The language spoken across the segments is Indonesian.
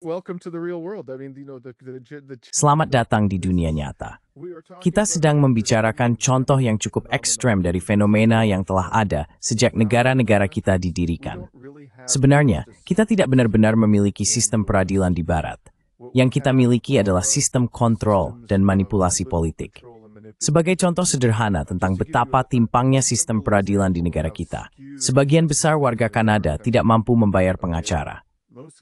Welcome to the real world. I mean, the Selamat datang di dunia nyata. Kita sedang membicarakan contoh yang cukup ekstrem dari fenomena yang telah ada sejak negara-negara kita didirikan. Sebenarnya, kita tidak benar-benar memiliki sistem peradilan di Barat. Yang kita miliki adalah sistem kontrol dan manipulasi politik. Sebagai contoh sederhana tentang betapa timpangnya sistem peradilan di negara kita, sebagian besar warga Kanada tidak mampu membayar pengacara.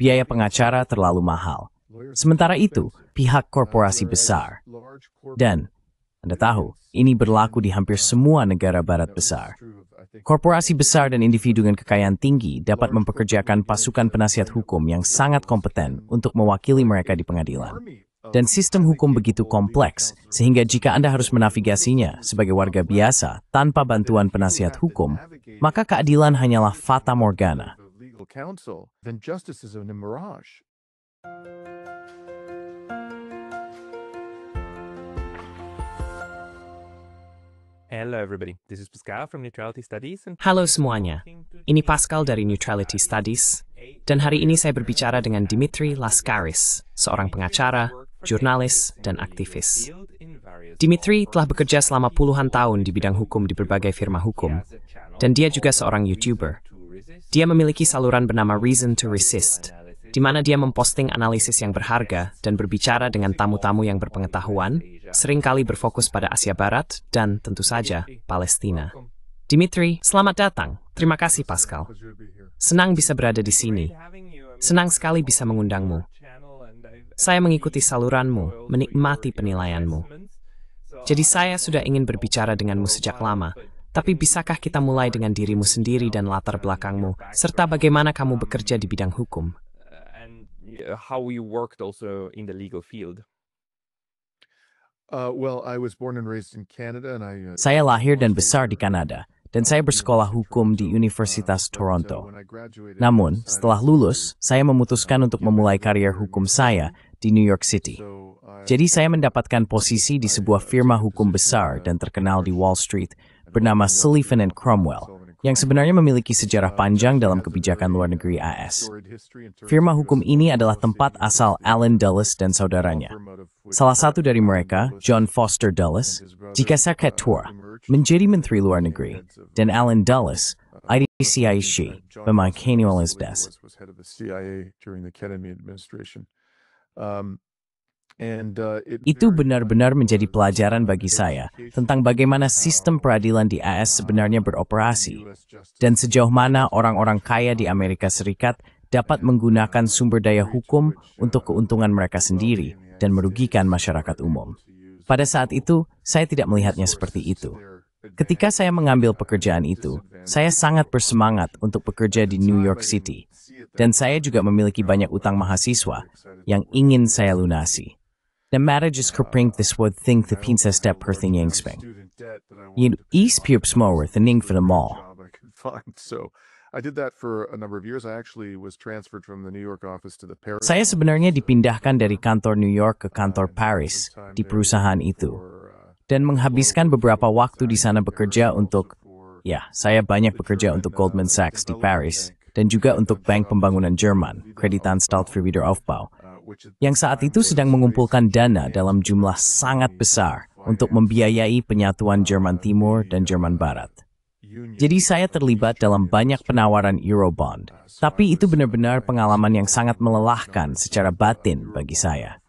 Biaya pengacara terlalu mahal. Sementara itu, pihak korporasi besar. Dan, Anda tahu, ini berlaku di hampir semua negara barat besar. Korporasi besar dan individu dengan kekayaan tinggi dapat mempekerjakan pasukan penasihat hukum yang sangat kompeten untuk mewakili mereka di pengadilan. Dan sistem hukum begitu kompleks, sehingga jika Anda harus menavigasinya sebagai warga biasa tanpa bantuan penasihat hukum, maka keadilan hanyalah fata morgana. counsel, then justice is a mirage. Hello everybody, this is Pascal from Neutrality Studies. Halo semuanya, ini Pascal dari Neutrality Studies, dan hari ini saya berbicara dengan Dimitri Laskaris, seorang pengacara, jurnalis, dan aktivis. Dimitri telah bekerja selama puluhan tahun di bidang hukum di berbagai firma hukum, dan dia juga seorang YouTuber. Dia memiliki saluran bernama Reason to Resist, di mana dia memposting analisis yang berharga dan berbicara dengan tamu-tamu yang berpengetahuan, seringkali berfokus pada Asia Barat dan, tentu saja, Palestina. Dimitri, selamat datang. Terima kasih, Pascal. Senang bisa berada di sini. Senang sekali bisa mengundangmu. Saya mengikuti saluranmu, menikmati penilaianmu. Jadi saya sudah ingin berbicara denganmu sejak lama. Tapi bisakah kita mulai dengan dirimu sendiri dan latar belakangmu, serta bagaimana kamu bekerja di bidang hukum? How we worked also in the legal field. Well, I was born and raised in Canada, and Saya lahir dan besar di Kanada, dan saya bersekolah hukum di Universitas Toronto. Namun, setelah lulus, saya memutuskan untuk memulai karier hukum saya di New York City. Jadi saya mendapatkan posisi di sebuah firma hukum besar dan terkenal di Wall Street, bernama Sullivan & Cromwell, yang sebenarnya memiliki sejarah panjang dalam kebijakan luar negeri AS. Firma hukum ini adalah tempat asal Allen Dulles dan saudaranya. Salah satu dari mereka, John Foster Dulles, jika Ketua, menjadi Menteri Luar Negeri, dan Allen Dulles, IDCIC, pemain Kenualis Des. Itu benar-benar menjadi pelajaran bagi saya tentang bagaimana sistem peradilan di AS sebenarnya beroperasi dan sejauh mana orang-orang kaya di Amerika Serikat dapat menggunakan sumber daya hukum untuk keuntungan mereka sendiri dan merugikan masyarakat umum. Pada saat itu, saya tidak melihatnya seperti itu. Ketika saya mengambil pekerjaan itu, saya sangat bersemangat untuk bekerja di New York City, dan saya juga memiliki banyak utang mahasiswa yang ingin saya lunasi. The marriage is kepring this would think the pinsa step per thing yingsping. You east pubes more the ning for the mall. So I did that for a number of years. I actually was transferred from the New York office to the Paris. Saya sebenarnya dipindahkan dari kantor New York ke kantor Paris di perusahaan itu, dan menghabiskan beberapa waktu di sana bekerja untuk, saya banyak bekerja untuk Goldman Sachs di Paris, dan juga untuk Bank Pembangunan Jerman, Kreditanstalt für Wiederaufbau, yang saat itu sedang mengumpulkan dana dalam jumlah sangat besar untuk membiayai penyatuan Jerman Timur dan Jerman Barat. Jadi saya terlibat dalam banyak penawaran Eurobond, tapi itu benar-benar pengalaman yang sangat melelahkan secara batin bagi saya.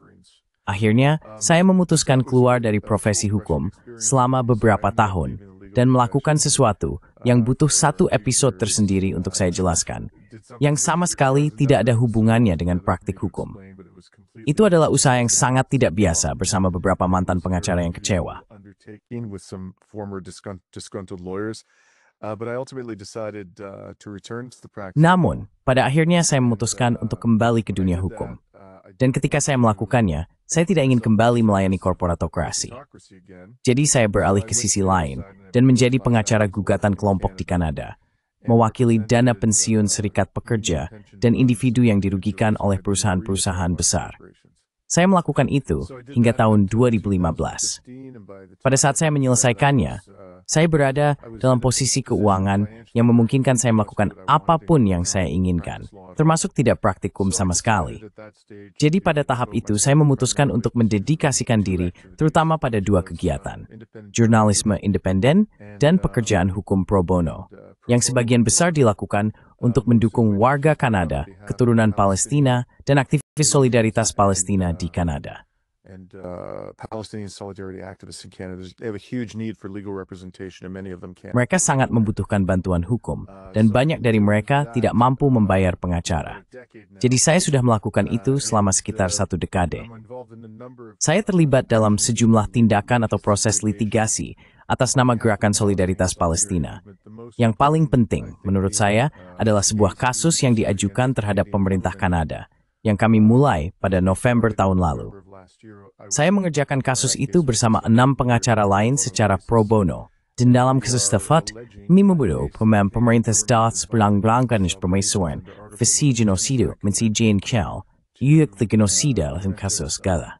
Akhirnya, saya memutuskan keluar dari profesi hukum selama beberapa tahun dan melakukan sesuatu yang butuh satu episode tersendiri untuk saya jelaskan, yang sama sekali tidak ada hubungannya dengan praktik hukum. Itu adalah usaha yang sangat tidak biasa bersama beberapa mantan pengacara yang kecewa. Namun, pada akhirnya saya memutuskan untuk kembali ke dunia hukum. Dan ketika saya melakukannya, saya tidak ingin kembali melayani korporatokrasi. Jadi saya beralih ke sisi lain dan menjadi pengacara gugatan kelompok di Kanada, mewakili dana pensiun serikat pekerja dan individu yang dirugikan oleh perusahaan-perusahaan besar. Saya melakukan itu hingga tahun 2015. Pada saat saya menyelesaikannya, Saya berada dalam posisi keuangan yang memungkinkan saya melakukan apapun yang saya inginkan, termasuk tidak praktikum sama sekali. Jadi pada tahap itu saya memutuskan untuk mendedikasikan diri terutama pada dua kegiatan, jurnalisme independen dan pekerjaan hukum pro bono, yang sebagian besar dilakukan untuk mendukung warga Kanada, keturunan Palestina, dan aktivis solidaritas Palestina di Kanada. And Palestinian solidarity activists in Canada, they have a huge need for legal representation, and many of them can't. Mereka sangat membutuhkan bantuan hukum, dan banyak dari mereka tidak mampu membayar pengacara. Jadi saya sudah melakukan itu selama sekitar 1 dekade. Saya terlibat dalam sejumlah tindakan atau proses litigasi atas nama Gerakan Solidaritas Palestina. Yang paling penting, menurut saya, adalah sebuah kasus yang diajukan terhadap pemerintah Kanada, yang kami mulai pada November tahun lalu. Saya mengerjakan kasus itu bersama 6 pengacara lain secara pro bono. Dan dalam kasus tersebut, kami membuat pemerintah stats belang-belangkan permaisuan visi genosida mensijain kau, yuk the genosida dalam kasus Gaza.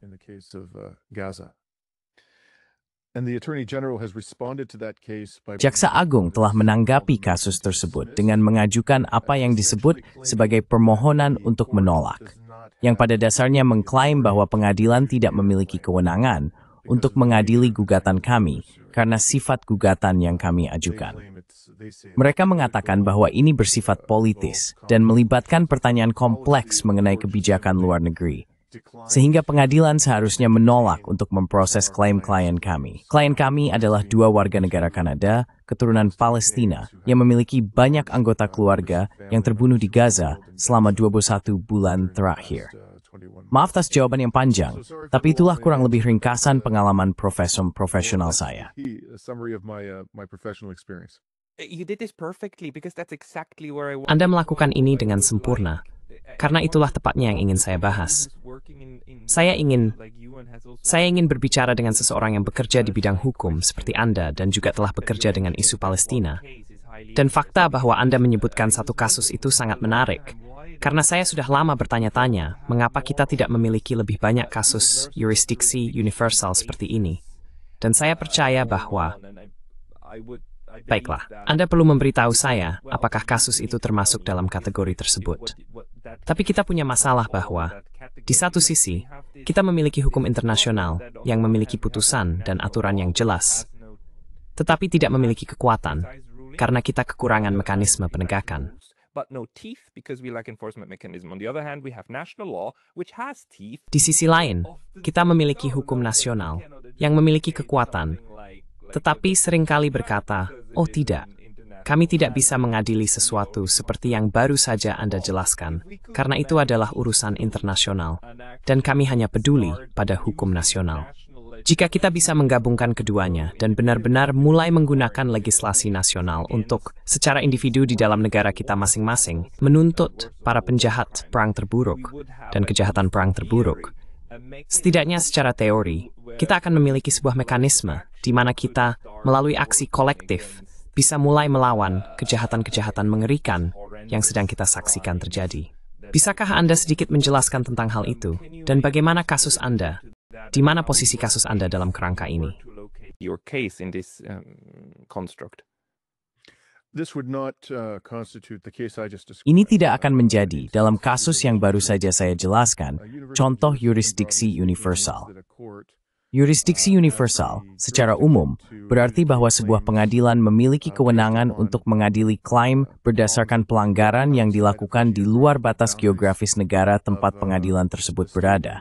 Jaksa Agung telah menanggapi kasus tersebut dengan mengajukan apa yang disebut sebagai permohonan untuk menolak, yang pada dasarnya mengklaim bahwa pengadilan tidak memiliki kewenangan untuk mengadili gugatan kami karena sifat gugatan yang kami ajukan. Mereka mengatakan bahwa ini bersifat politis dan melibatkan pertanyaan kompleks mengenai kebijakan luar negeri, sehingga pengadilan seharusnya menolak untuk memproses klaim klien kami. Klien kami adalah 2 warga negara Kanada, keturunan Palestina, yang memiliki banyak anggota keluarga yang terbunuh di Gaza selama 21 bulan terakhir. Maaf atas jawaban yang panjang, tapi itulah kurang lebih ringkasan pengalaman profesional saya. Anda melakukan ini dengan sempurna, karena itulah tepatnya yang ingin saya bahas. Saya ingin berbicara dengan seseorang yang bekerja di bidang hukum seperti Anda dan juga telah bekerja dengan isu Palestina. Dan fakta bahwa Anda menyebutkan satu kasus itu sangat menarik, karena saya sudah lama bertanya-tanya mengapa kita tidak memiliki lebih banyak kasus yurisdiksi universal seperti ini. Dan saya percaya bahwa, baiklah, Anda perlu memberitahu saya apakah kasus itu termasuk dalam kategori tersebut. Tapi kita punya masalah bahwa, di satu sisi, kita memiliki hukum internasional yang memiliki putusan dan aturan yang jelas, tetapi tidak memiliki kekuatan karena kita kekurangan mekanisme penegakan. Di sisi lain, kita memiliki hukum nasional yang memiliki kekuatan, tetapi seringkali berkata, oh tidak, kami tidak bisa mengadili sesuatu seperti yang baru saja Anda jelaskan, karena itu adalah urusan internasional, dan kami hanya peduli pada hukum nasional. Jika kita bisa menggabungkan keduanya dan benar-benar mulai menggunakan legislasi nasional untuk, secara individu di dalam negara kita masing-masing, menuntut para penjahat perang terburuk dan kejahatan perang terburuk, setidaknya secara teori, kita akan memiliki sebuah mekanisme di mana kita, melalui aksi kolektif, bisa mulai melawan kejahatan-kejahatan mengerikan yang sedang kita saksikan terjadi. Bisakah Anda sedikit menjelaskan tentang hal itu? Dan bagaimana kasus Anda? Di mana posisi kasus Anda dalam kerangka ini? Ini tidak akan menjadi, dalam kasus yang baru saja saya jelaskan, contoh yurisdiksi universal. Yurisdiksi universal, secara umum, berarti bahwa sebuah pengadilan memiliki kewenangan untuk mengadili klaim berdasarkan pelanggaran yang dilakukan di luar batas geografis negara tempat pengadilan tersebut berada.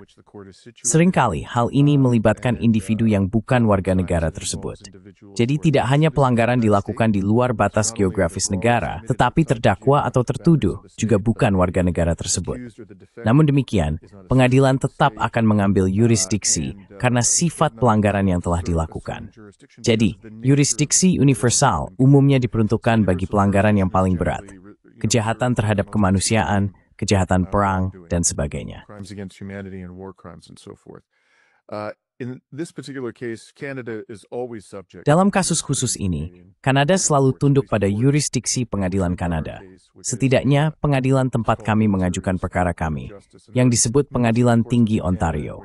Seringkali, hal ini melibatkan individu yang bukan warga negara tersebut. Jadi tidak hanya pelanggaran dilakukan di luar batas geografis negara, tetapi terdakwa atau tertuduh juga bukan warga negara tersebut. Namun demikian, pengadilan tetap akan mengambil yurisdiksi karena sifat pelanggaran yang telah dilakukan. Jadi, yurisdiksi universal umumnya diperuntukkan bagi pelanggaran yang paling berat, kejahatan terhadap kemanusiaan, kejahatan perang, dan sebagainya. Dalam kasus khusus ini, Kanada selalu tunduk pada yurisdiksi pengadilan Kanada. Setidaknya, pengadilan tempat kami mengajukan perkara kami, yang disebut Pengadilan Tinggi Ontario.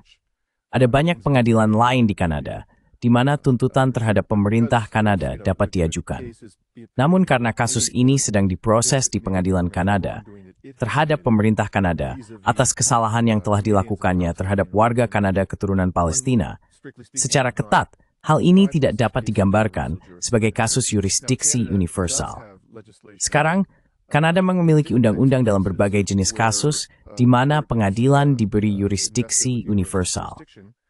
Ada banyak pengadilan lain di Kanada, di mana tuntutan terhadap pemerintah Kanada dapat diajukan. Namun karena kasus ini sedang diproses di pengadilan Kanada terhadap pemerintah Kanada atas kesalahan yang telah dilakukannya terhadap warga Kanada keturunan Palestina, secara ketat, hal ini tidak dapat digambarkan sebagai kasus yurisdiksi universal. Sekarang, Kanada memiliki undang-undang dalam berbagai jenis kasus di mana pengadilan diberi yurisdiksi universal.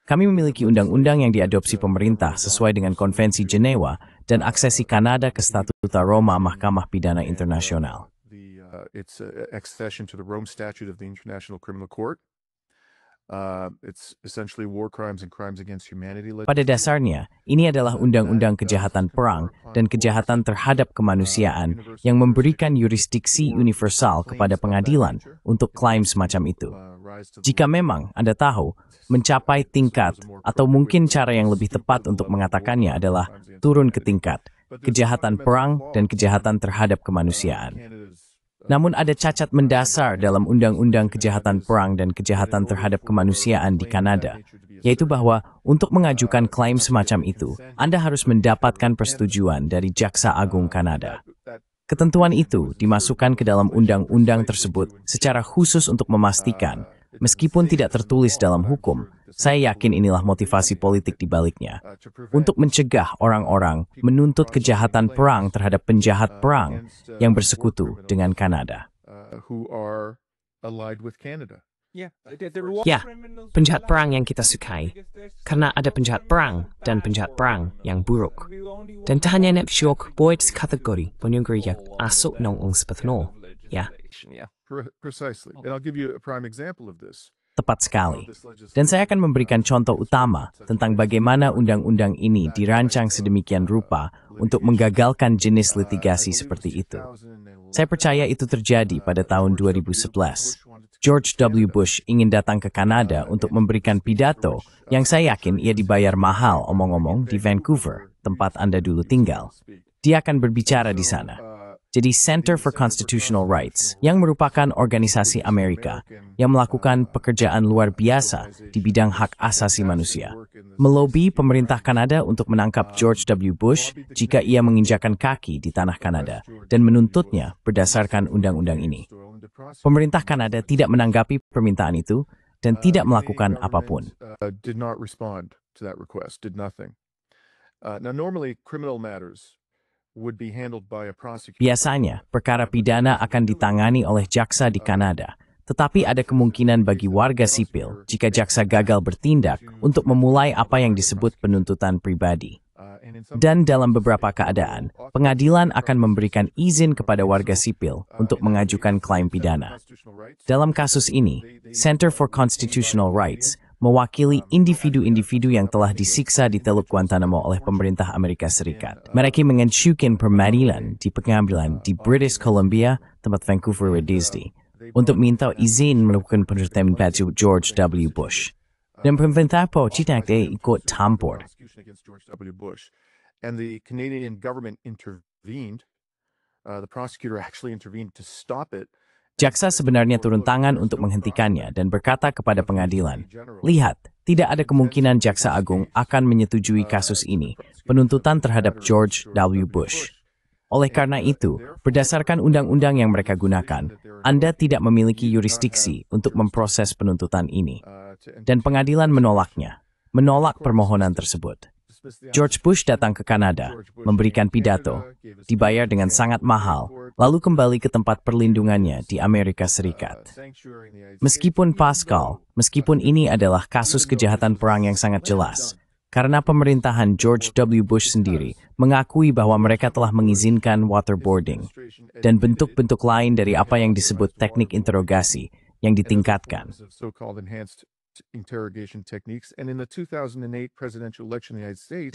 Kami memiliki undang-undang yang diadopsi pemerintah sesuai dengan Konvensi Jenewa dan aksesi Kanada ke Statuta Roma Mahkamah Pidana Internasional. It's accession to the Rome Statute of the International Criminal Court. It's essentially war crimes and crimes against humanity. Pada dasarnya, ini adalah undang-undang kejahatan perang dan kejahatan terhadap kemanusiaan yang memberikan yurisdiksi universal kepada pengadilan untuk klaim semacam itu. Jika memang Anda tahu, mencapai tingkat atau mungkin cara yang lebih tepat untuk mengatakannya adalah turun ke tingkat kejahatan perang dan kejahatan terhadap kemanusiaan. Namun ada cacat mendasar dalam Undang-Undang Kejahatan Perang dan Kejahatan Terhadap Kemanusiaan di Kanada, yaitu bahwa untuk mengajukan klaim semacam itu, Anda harus mendapatkan persetujuan dari Jaksa Agung Kanada. Ketentuan itu dimasukkan ke dalam undang-undang tersebut secara khusus untuk memastikan, meskipun tidak tertulis dalam hukum, saya yakin inilah motivasi politik di baliknya, untuk mencegah orang-orang menuntut kejahatan perang terhadap penjahat perang yang bersekutu dengan Kanada. Ya, penjahat perang yang kita sukai, karena ada penjahat perang dan penjahat perang yang buruk. Dan tak hanya net syok buat kategori penyungguh yang asuk nong sepetno, ya. Precisely. And I'll give you a prime example of this. Tepat sekali. Dan saya akan memberikan contoh utama tentang bagaimana undang-undang ini dirancang sedemikian rupa untuk menggagalkan jenis litigasi seperti itu. Saya percaya itu terjadi pada tahun 2011. George W. Bush ingin datang ke Kanada untuk memberikan pidato yang saya yakin ia dibayar mahal omong-omong di Vancouver, tempat Anda dulu tinggal. Dia akan berbicara di sana. Jadi Center for Constitutional Rights, yang merupakan organisasi Amerika yang melakukan pekerjaan luar biasa di bidang hak asasi manusia, melobi pemerintah Kanada untuk menangkap George W. Bush jika ia menginjakan kaki di tanah Kanada dan menuntutnya berdasarkan undang-undang ini. Pemerintah Kanada tidak menanggapi permintaan itu dan tidak melakukan apapun. Did not respond to that request, did nothing. Now normally criminal matters would be handled by a prosecutor. Biasanya, perkara pidana akan ditangani oleh jaksa di Kanada, tetapi ada kemungkinan bagi warga sipil jika jaksa gagal bertindak untuk memulai apa yang disebut penuntutan pribadi. Dan dalam beberapa keadaan, pengadilan akan memberikan izin kepada warga sipil untuk mengajukan klaim pidana. Dalam kasus ini, Center for Constitutional Rights mewakili individu-individu yang telah disiksa di Teluk Guantanamo oleh pemerintah Amerika Serikat. Mereka mengajukan peradilan di pengadilan di British Columbia, tempat Vancouver Disney, untuk minta izin melakukan penuntutan bagi George W. Bush. Dan pemerintah po tidak ikut campur. And the Canadian government intervened. The prosecutor actually intervened to stop it. Jaksa sebenarnya turun tangan untuk menghentikannya dan berkata kepada pengadilan, lihat, tidak ada kemungkinan Jaksa Agung akan menyetujui kasus ini, penuntutan terhadap George W. Bush. Oleh karena itu, berdasarkan undang-undang yang mereka gunakan, Anda tidak memiliki yurisdiksi untuk memproses penuntutan ini. Dan pengadilan menolaknya, menolak permohonan tersebut. George Bush datang ke Kanada, memberikan pidato, dibayar dengan sangat mahal, lalu kembali ke tempat perlindungannya di Amerika Serikat. Meskipun meskipun ini adalah kasus kejahatan perang yang sangat jelas, karena pemerintahan George W. Bush sendiri mengakui bahwa mereka telah mengizinkan waterboarding dan bentuk-bentuk lain dari apa yang disebut teknik interogasi yang ditingkatkan.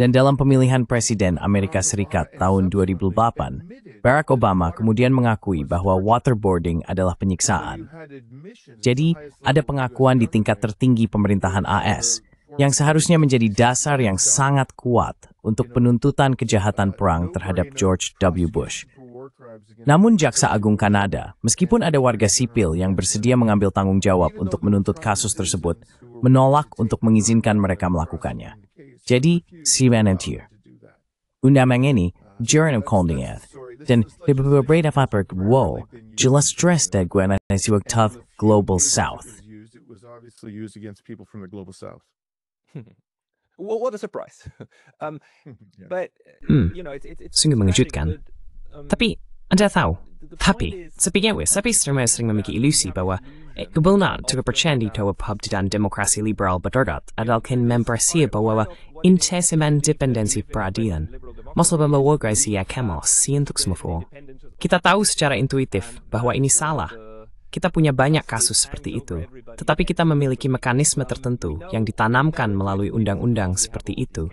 Dan dalam pemilihan presiden Amerika Serikat tahun 2008, Barack Obama kemudian mengakui bahwa waterboarding adalah penyiksaan. Jadi, ada pengakuan di tingkat tertinggi pemerintahan AS yang seharusnya menjadi dasar yang sangat kuat untuk penuntutan kejahatan perang terhadap George W. Bush. Namun Jaksa Agung Kanada, meskipun ada warga sipil yang bersedia mengambil tanggung jawab untuk menuntut kasus tersebut, menolak untuk mengizinkan mereka melakukannya. Jadi, simanantir. Undang ini, jarang kondingat. Dan di beberapa pergerakan, jelas stress dan guana nasiwag tough Global South. It was obviously used against people from the Global South. Well, what a surprise. Yeah. But it's Sungguh very mengejutkan. good, Tapi, Anda tahu, sepingat sering memiliki ilusi bahwa kebenaran juga percaya bahwa pub dan demokrasi liberal berdarat adalah mempersia bahwa independensi peradilan. Masalah membawa gaisia kemosi untuk semua. Kita tahu secara intuitif bahwa ini salah. Kita punya banyak kasus seperti itu, tetapi kita memiliki mekanisme tertentu yang ditanamkan melalui undang-undang seperti itu,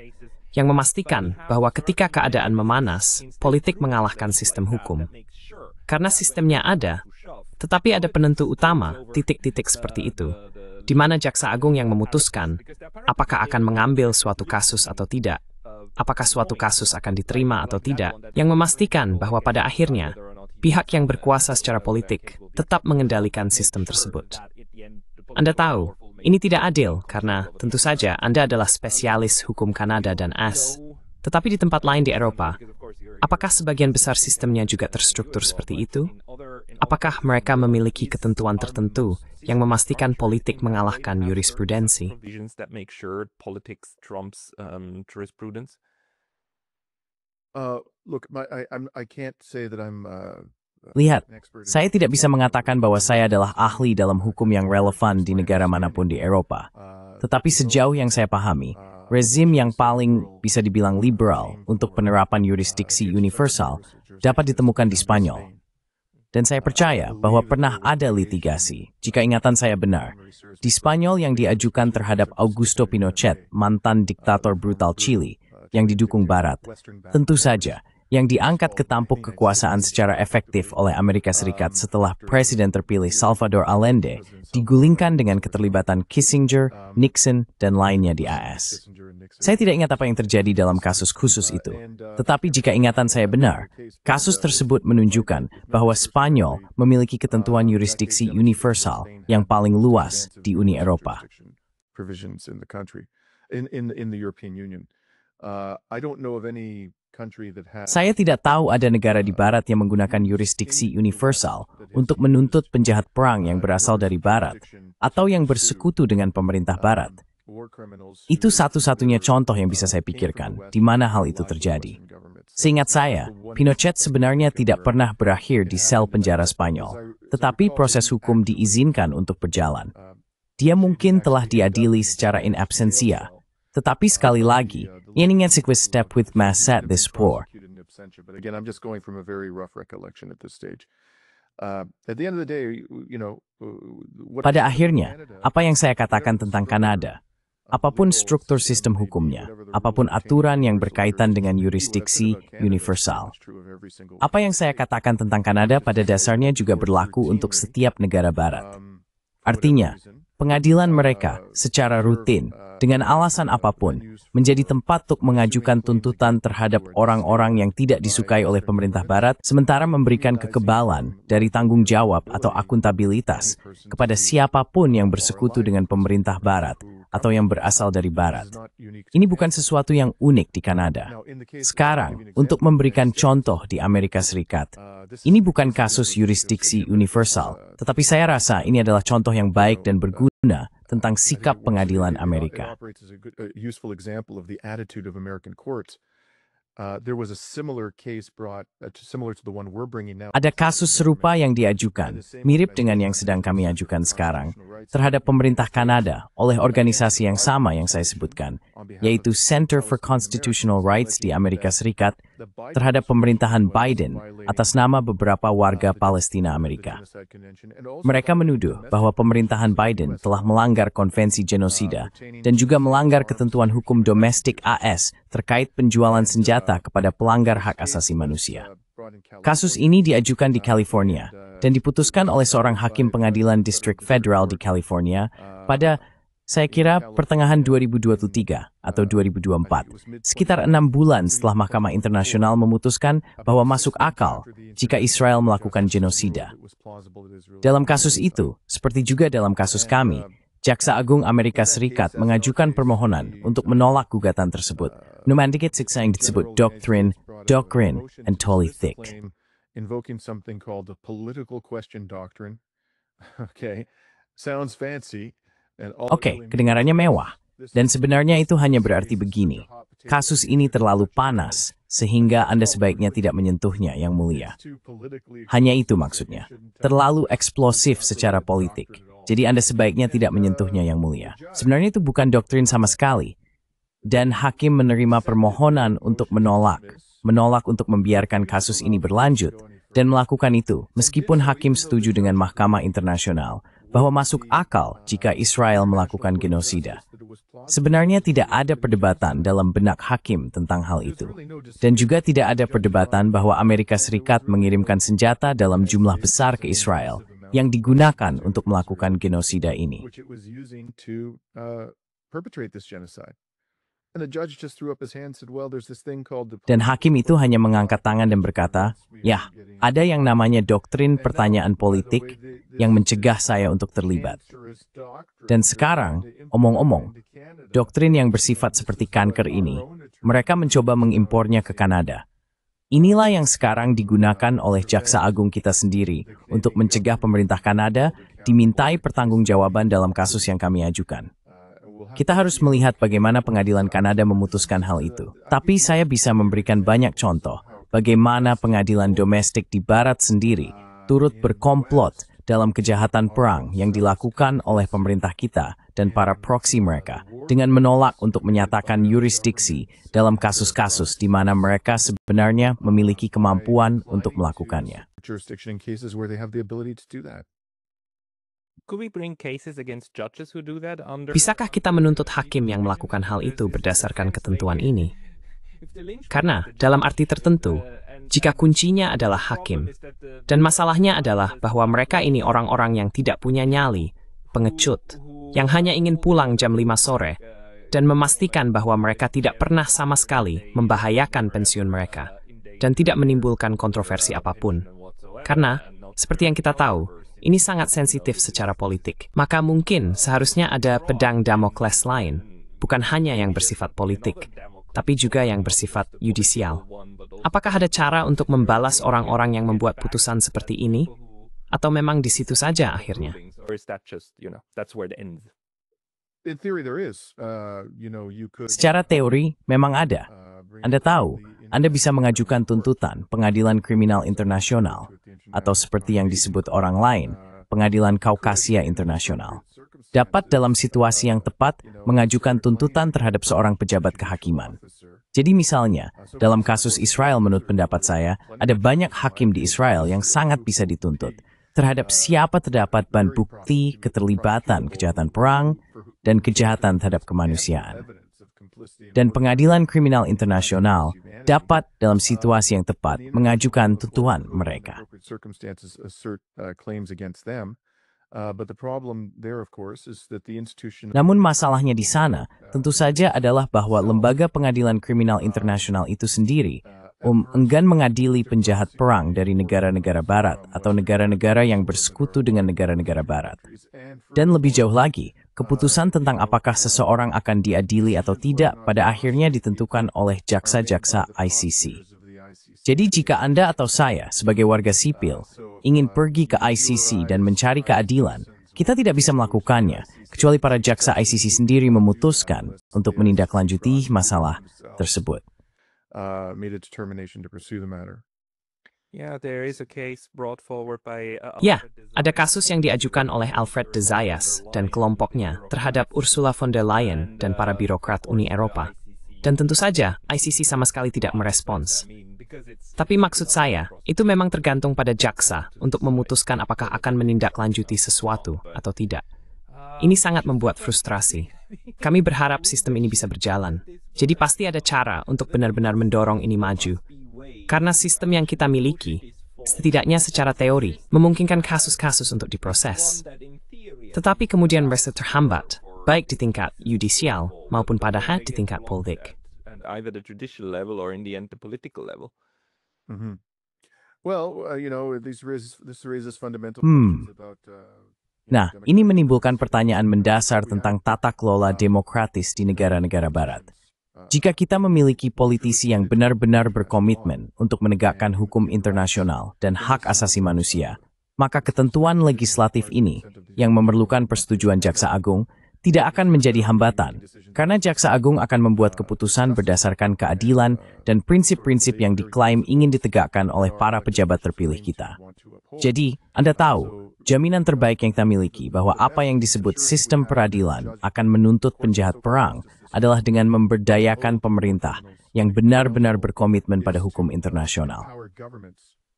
yang memastikan bahwa ketika keadaan memanas, politik mengalahkan sistem hukum. Karena sistemnya ada, tetapi ada penentu utama, titik-titik seperti itu, di mana jaksa agung yang memutuskan apakah akan mengambil suatu kasus atau tidak, apakah suatu kasus akan diterima atau tidak, yang memastikan bahwa pada akhirnya, pihak yang berkuasa secara politik tetap mengendalikan sistem tersebut. Anda tahu, ini tidak adil karena tentu saja Anda adalah spesialis hukum Kanada dan AS. Tetapi di tempat lain di Eropa, apakah sebagian besar sistemnya juga terstruktur seperti itu? Apakah mereka memiliki ketentuan tertentu yang memastikan politik mengalahkan jurisprudensi? provisions that make sure politics trumps jurisprudence? Look, I can't say that I'm Lihat, an expert in- saya tidak bisa mengatakan bahwa saya adalah ahli dalam hukum yang relevan di negara manapun di Eropa. Tetapi sejauh yang saya pahami, rezim yang paling bisa dibilang liberal untuk penerapan yurisdiksi universal dapat ditemukan di Spanyol. Dan saya percaya bahwa pernah ada litigasi, jika ingatan saya benar, di Spanyol yang diajukan terhadap Augusto Pinochet, mantan diktator brutal Chili, yang didukung Barat. Tentu saja, yang diangkat ke tampuk kekuasaan secara efektif oleh Amerika Serikat setelah Presiden terpilih Salvador Allende digulingkan dengan keterlibatan Kissinger, Nixon, dan lainnya di AS. Saya tidak ingat apa yang terjadi dalam kasus khusus itu, tetapi jika ingatan saya benar, kasus tersebut menunjukkan bahwa Spanyol memiliki ketentuan yurisdiksi universal yang paling luas di Uni Eropa. Provisions in the country, in the European Union. I don't know of any country that has. Saya tidak tahu ada negara di Barat yang menggunakan yurisdiksi universal untuk menuntut penjahat perang yang berasal dari Barat atau yang bersekutu dengan pemerintah Barat. Itu satu-satunya contoh yang bisa saya pikirkan, di mana hal itu terjadi. Seingat saya, Pinochet sebenarnya tidak pernah berakhir di sel penjara Spanyol, tetapi proses hukum diizinkan untuk berjalan. Dia mungkin telah diadili secara in absentia, tetapi sekali lagi, ini yang step with Massat this poor. But again, I'm just going from a very rough recollection at this stage. At the end of the day, Pada akhirnya, apa yang saya katakan tentang Kanada, apapun struktur sistem hukumnya, apapun aturan yang berkaitan dengan yurisdiksi universal. Apa yang saya katakan tentang Kanada pada dasarnya juga berlaku untuk setiap negara Barat. Artinya, pengadilan mereka secara rutin, dengan alasan apapun, menjadi tempat untuk mengajukan tuntutan terhadap orang-orang yang tidak disukai oleh pemerintah Barat, sementara memberikan kekebalan dari tanggung jawab atau akuntabilitas kepada siapapun yang bersekutu dengan pemerintah Barat atau yang berasal dari Barat. Ini bukan sesuatu yang unik di Kanada. Sekarang, untuk memberikan contoh di Amerika Serikat, ini bukan kasus yurisdiksi universal, tetapi saya rasa ini adalah contoh yang baik dan berguna tentang sikap pengadilan Amerika. Useful example of the attitude of American courts. There was a similar case brought similar to the one we're bringing now. Ada kasus serupa yang diajukan, mirip dengan yang sedang kami ajukan sekarang, terhadap pemerintah Kanada oleh organisasi yang sama yang saya sebutkan, yaitu Center for Constitutional Rights di Amerika Serikat, terhadap pemerintahan Biden atas nama beberapa warga Palestina Amerika. Mereka menuduh bahwa pemerintahan Biden telah melanggar konvensi genosida dan juga melanggar ketentuan hukum domestik AS terkait penjualan senjata kepada pelanggar hak asasi manusia. Kasus ini diajukan di California dan diputuskan oleh seorang hakim pengadilan distrik federal di California pada, saya kira, pertengahan 2023 atau 2024, sekitar 6 bulan setelah Mahkamah Internasional memutuskan bahwa masuk akal jika Israel melakukan genosida. Dalam kasus itu, seperti juga dalam kasus kami, Jaksa Agung Amerika Serikat mengajukan permohonan untuk menolak gugatan tersebut. Numandikit siksa yang disebut Doctrine, and Totally Thick. Invoking something called the political question doctrine. Okay, sounds fancy. Oke, kedengarannya mewah. Dan sebenarnya itu hanya berarti begini. Kasus ini terlalu panas, sehingga Anda sebaiknya tidak menyentuhnya, Yang Mulia. Hanya itu maksudnya. Terlalu eksplosif secara politik. Jadi Anda sebaiknya tidak menyentuhnya, Yang Mulia. Sebenarnya itu bukan doktrin sama sekali. Dan hakim menerima permohonan untuk menolak untuk membiarkan kasus ini berlanjut, dan melakukan itu meskipun hakim setuju dengan Mahkamah Internasional bahwa masuk akal jika Israel melakukan genosida. Sebenarnya tidak ada perdebatan dalam benak hakim tentang hal itu. Dan juga tidak ada perdebatan bahwa Amerika Serikat mengirimkan senjata dalam jumlah besar ke Israel yang digunakan untuk melakukan genosida ini. Dan hakim itu hanya mengangkat tangan dan berkata, "Ya, ada yang namanya doktrin pertanyaan politik yang mencegah saya untuk terlibat." Dan sekarang, omong-omong, doktrin yang bersifat seperti kanker ini, mereka mencoba mengimpornya ke Kanada. Inilah yang sekarang digunakan oleh Jaksa Agung kita sendiri untuk mencegah pemerintah Kanada dimintai pertanggungjawaban dalam kasus yang kami ajukan. Kita harus melihat bagaimana pengadilan Kanada memutuskan hal itu. Tapi saya bisa memberikan banyak contoh bagaimana pengadilan domestik di Barat sendiri turut berkomplot dalam kejahatan perang yang dilakukan oleh pemerintah kita dan para proksi mereka dengan menolak untuk menyatakan yurisdiksi dalam kasus-kasus di mana mereka sebenarnya memiliki kemampuan untuk melakukannya. Bisakah kita menuntut hakim yang melakukan hal itu berdasarkan ketentuan ini? Karena dalam arti tertentu, jika kuncinya adalah hakim, dan masalahnya adalah bahwa mereka ini orang-orang yang tidak punya nyali, pengecut, yang hanya ingin pulang jam 5 sore, dan memastikan bahwa mereka tidak pernah sama sekali membahayakan pensiun mereka, dan tidak menimbulkan kontroversi apapun. Karena, seperti yang kita tahu, ini sangat sensitif secara politik. Maka mungkin seharusnya ada pedang Damokles lain, bukan hanya yang bersifat politik, tapi juga yang bersifat yudisial. Apakah ada cara untuk membalas orang-orang yang membuat putusan seperti ini? Atau memang di situ saja akhirnya? Secara teori, memang ada. Anda tahu, Anda bisa mengajukan tuntutan Pengadilan Kriminal Internasional, atau seperti yang disebut orang lain, Pengadilan Kaukasia Internasional. Dapat dalam situasi yang tepat mengajukan tuntutan terhadap seorang pejabat kehakiman. Jadi misalnya, dalam kasus Israel menurut pendapat saya, ada banyak hakim di Israel yang sangat bisa dituntut terhadap siapa terdapat bahan bukti keterlibatan kejahatan perang dan kejahatan terhadap kemanusiaan. Dan Pengadilan Kriminal Internasional dapat dalam situasi yang tepat mengajukan tuntutan mereka. Namun masalahnya di sana tentu saja adalah bahwa lembaga pengadilan kriminal internasional itu sendiri enggan mengadili penjahat perang dari negara-negara barat atau negara-negara yang bersekutu dengan negara-negara barat. Dan lebih jauh lagi, keputusan tentang apakah seseorang akan diadili atau tidak pada akhirnya ditentukan oleh jaksa-jaksa ICC. Jadi jika Anda atau saya sebagai warga sipil ingin pergi ke ICC dan mencari keadilan, kita tidak bisa melakukannya, kecuali para jaksa ICC sendiri memutuskan untuk menindaklanjuti masalah tersebut. Ya, ada kasus yang diajukan oleh Alfred de Zayas dan kelompoknya terhadap Ursula von der Leyen dan para birokrat Uni Eropa. Dan tentu saja, ICC sama sekali tidak merespons. Tapi maksud saya, itu memang tergantung pada jaksa untuk memutuskan apakah akan menindaklanjuti sesuatu atau tidak. Ini sangat membuat frustrasi. Kami berharap sistem ini bisa berjalan. Jadi pasti ada cara untuk benar-benar mendorong ini maju. Karena sistem yang kita miliki, setidaknya secara teori, memungkinkan kasus-kasus untuk diproses. Tetapi kemudian merasa terhambat, baik di tingkat yudisial maupun padahal di tingkat politik. Either the judicial level or in the end the political level. Well, this raises fundamental questions about Nah, ini menimbulkan pertanyaan mendasar tentang tata kelola demokratis di negara-negara barat. Jika kita memiliki politisi yang benar-benar berkomitmen untuk menegakkan hukum internasional dan hak asasi manusia, maka ketentuan legislatif ini yang memerlukan persetujuan Jaksa Agung tidak akan menjadi hambatan, karena Jaksa Agung akan membuat keputusan berdasarkan keadilan dan prinsip-prinsip yang diklaim ingin ditegakkan oleh para pejabat terpilih kita. Jadi, Anda tahu, jaminan terbaik yang kita miliki bahwa apa yang disebut sistem peradilan akan menuntut penjahat perang adalah dengan memberdayakan pemerintah yang benar-benar berkomitmen pada hukum internasional.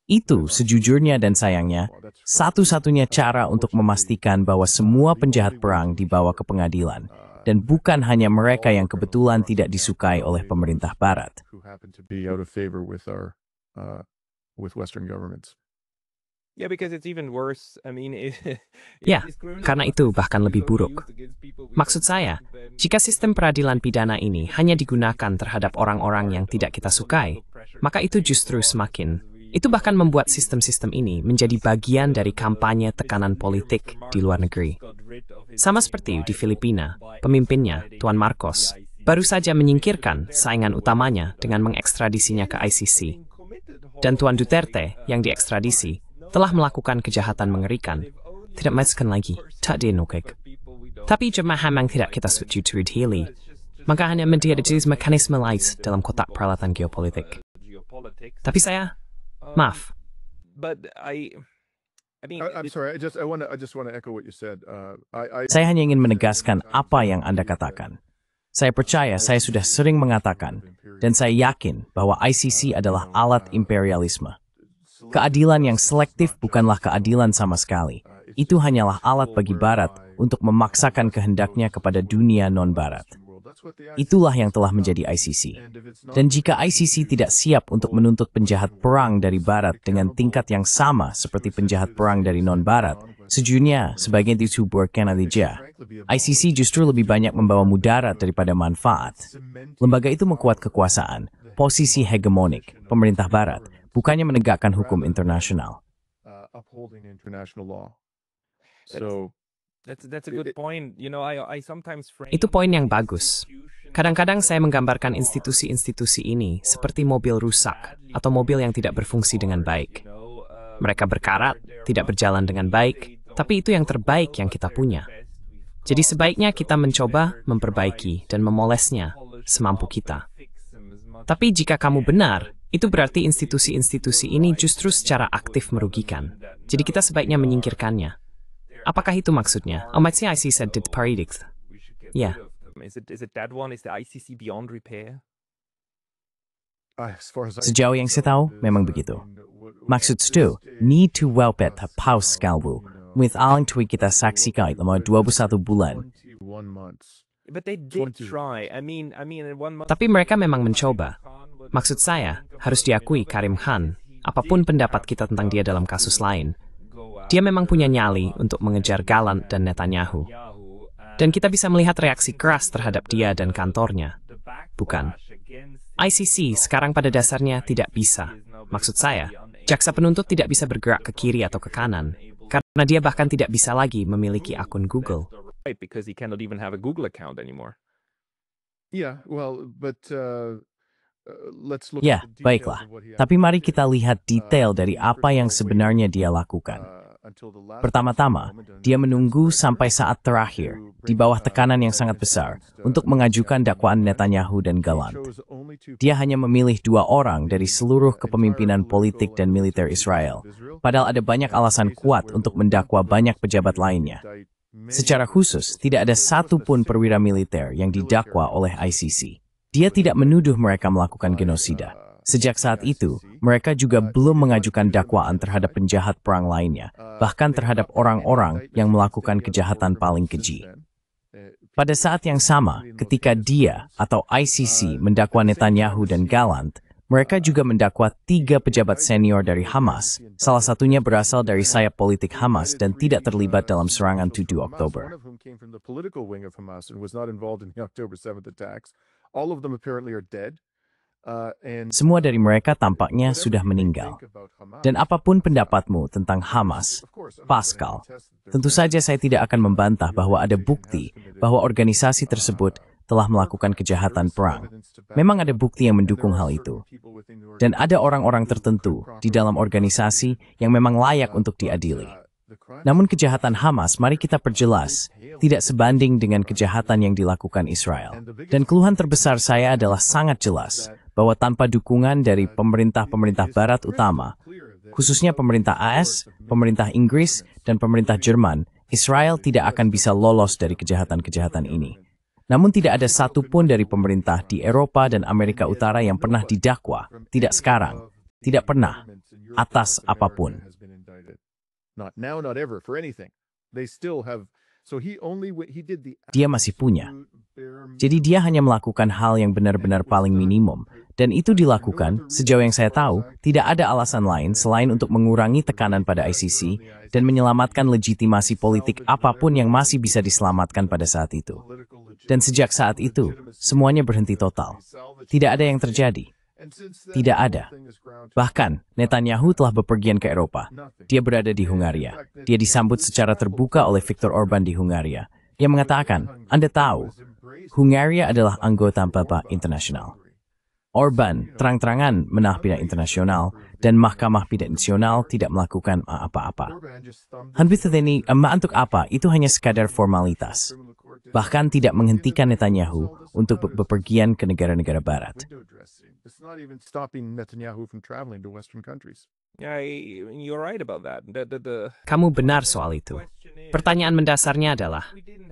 Itu, sejujurnya dan sayangnya, satu-satunya cara untuk memastikan bahwa semua penjahat perang dibawa ke pengadilan, dan bukan hanya mereka yang kebetulan tidak disukai oleh pemerintah Barat. Yeah, because it's even worse. I mean, Ya, karena itu bahkan lebih buruk. Maksud saya, jika sistem peradilan pidana ini hanya digunakan terhadap orang-orang yang tidak kita sukai, maka itu justru itu bahkan membuat sistem-sistem ini menjadi bagian dari kampanye tekanan politik di luar negeri. Sama seperti di Filipina, pemimpinnya, Tuan Marcos, baru saja menyingkirkan saingan utamanya dengan mengekstradisinya ke ICC. Dan Tuan Duterte yang diekstradisi telah melakukan kejahatan mengerikan, tidak maksudkan lagi, tak dinukik. Tapi jemaah yang tidak kita setujui, maka hanya menjadi mekanisme lain dalam kotak peralatan geopolitik. Tapi saya, maaf. I'm sorry. I just want to echo what you said. Saya hanya ingin menegaskan apa yang Anda katakan. Saya percaya saya sudah sering mengatakan, dan saya yakin bahwa ICC adalah alat imperialisme. Keadilan yang selektif bukanlah keadilan sama sekali. Itu hanyalah alat bagi Barat untuk memaksakan kehendaknya kepada dunia non-Barat. Itulah yang telah menjadi ICC. Dan jika ICC tidak siap untuk menuntut penjahat perang dari Barat dengan tingkat yang sama seperti penjahat perang dari non-Barat, sejujurnya sebagai YouTuber Kanadija, ICC justru lebih banyak membawa mudarat daripada manfaat. Lembaga itu memperkuat kekuasaan, posisi hegemonik, pemerintah Barat, bukannya menegakkan hukum internasional. That's a good point. You know, I sometimes frame. Itu poin yang bagus. Kadang-kadang saya menggambarkan institusi-institusi ini seperti mobil rusak atau mobil yang tidak berfungsi dengan baik. Mereka berkarat, tidak berjalan dengan baik, tapi itu yang terbaik yang kita punya. Jadi sebaiknya kita mencoba memperbaiki dan memolesnya semampu kita. Tapi jika kamu benar, itu berarti institusi-institusi ini justru secara aktif merugikan. Jadi kita sebaiknya menyingkirkannya. Apakah itu maksudnya? Maksudnya ICC said did paradigm. Ya. Is it that one? Is the ICC beyond repair? Sejauh yang saya tahu, memang begitu. Maksud Stu, need to welpet paus kalbu, with alang tweet kita saksikan selama 21 bulan. But they did try. I mean, in 1 month. Tapi mereka memang mencoba. Maksud saya, harus diakui Karim Khan, apapun pendapat kita tentang dia dalam kasus lain, dia memang punya nyali untuk mengejar Gallant dan Netanyahu. Dan kita bisa melihat reaksi keras terhadap dia dan kantornya. Bukan. ICC sekarang pada dasarnya tidak bisa. Maksud saya, jaksa penuntut tidak bisa bergerak ke kiri atau ke kanan, karena dia bahkan tidak bisa lagi memiliki akun Google. Right, because he cannot even have a Google account anymore. Yeah, well, but let's look Ya, at the details baiklah. of what he Tapi mari actually kita lihat detail dari apa yang sebenarnya dia lakukan. Pertama-tama, dia menunggu sampai saat terakhir, di bawah tekanan yang sangat besar, untuk mengajukan dakwaan Netanyahu dan Gallant. Dia hanya memilih 2 orang dari seluruh kepemimpinan politik dan militer Israel, padahal ada banyak alasan kuat untuk mendakwa banyak pejabat lainnya. Secara khusus, tidak ada satu pun perwira militer yang didakwa oleh ICC. Dia tidak menuduh mereka melakukan genosida. Sejak saat itu, mereka juga belum mengajukan dakwaan terhadap penjahat perang lainnya, bahkan terhadap orang-orang yang melakukan kejahatan paling keji. Pada saat yang sama, ketika dia atau ICC mendakwa Netanyahu dan Gallant, mereka juga mendakwa 3 pejabat senior dari Hamas, salah satunya berasal dari sayap politik Hamas dan tidak terlibat dalam serangan 7 Oktober. All of them apparently are dead. Semua dari mereka tampaknya sudah meninggal. Dan apapun pendapatmu tentang Hamas, Pascal, tentu saja saya tidak akan membantah bahwa ada bukti bahwa organisasi tersebut telah melakukan kejahatan perang. Memang ada bukti yang mendukung hal itu. Dan ada orang-orang tertentu di dalam organisasi yang memang layak untuk diadili. Namun kejahatan Hamas, mari kita perjelas, tidak sebanding dengan kejahatan yang dilakukan Israel. Dan keluhan terbesar saya adalah sangat jelas, bahwa tanpa dukungan dari pemerintah-pemerintah Barat utama, khususnya pemerintah AS, pemerintah Inggris, dan pemerintah Jerman, Israel tidak akan bisa lolos dari kejahatan-kejahatan ini. Namun tidak ada satupun dari pemerintah di Eropa dan Amerika Utara yang pernah didakwa, tidak sekarang, tidak pernah, atas apapun. Dia masih punya. Jadi dia hanya melakukan hal yang benar-benar paling minimum. Dan itu dilakukan, sejauh yang saya tahu, tidak ada alasan lain selain untuk mengurangi tekanan pada ICC dan menyelamatkan legitimasi politik apapun yang masih bisa diselamatkan pada saat itu. Dan sejak saat itu, semuanya berhenti total. Tidak ada yang terjadi. Tidak ada. Bahkan, Netanyahu telah bepergian ke Eropa. Dia berada di Hungaria. Dia disambut secara terbuka oleh Viktor Orban di Hungaria. Dia mengatakan, Anda tahu, Hungaria adalah anggota BABA internasional. Orban terang-terangan menolak pidana internasional dan Mahkamah Pidana Nasional tidak melakukan apa-apa. Hanbitheteni, untuk apa? Itu hanya sekadar formalitas. Bahkan tidak menghentikan Netanyahu untuk bepergian ke negara-negara Barat. Kamu benar soal itu. Pertanyaan mendasarnya adalah,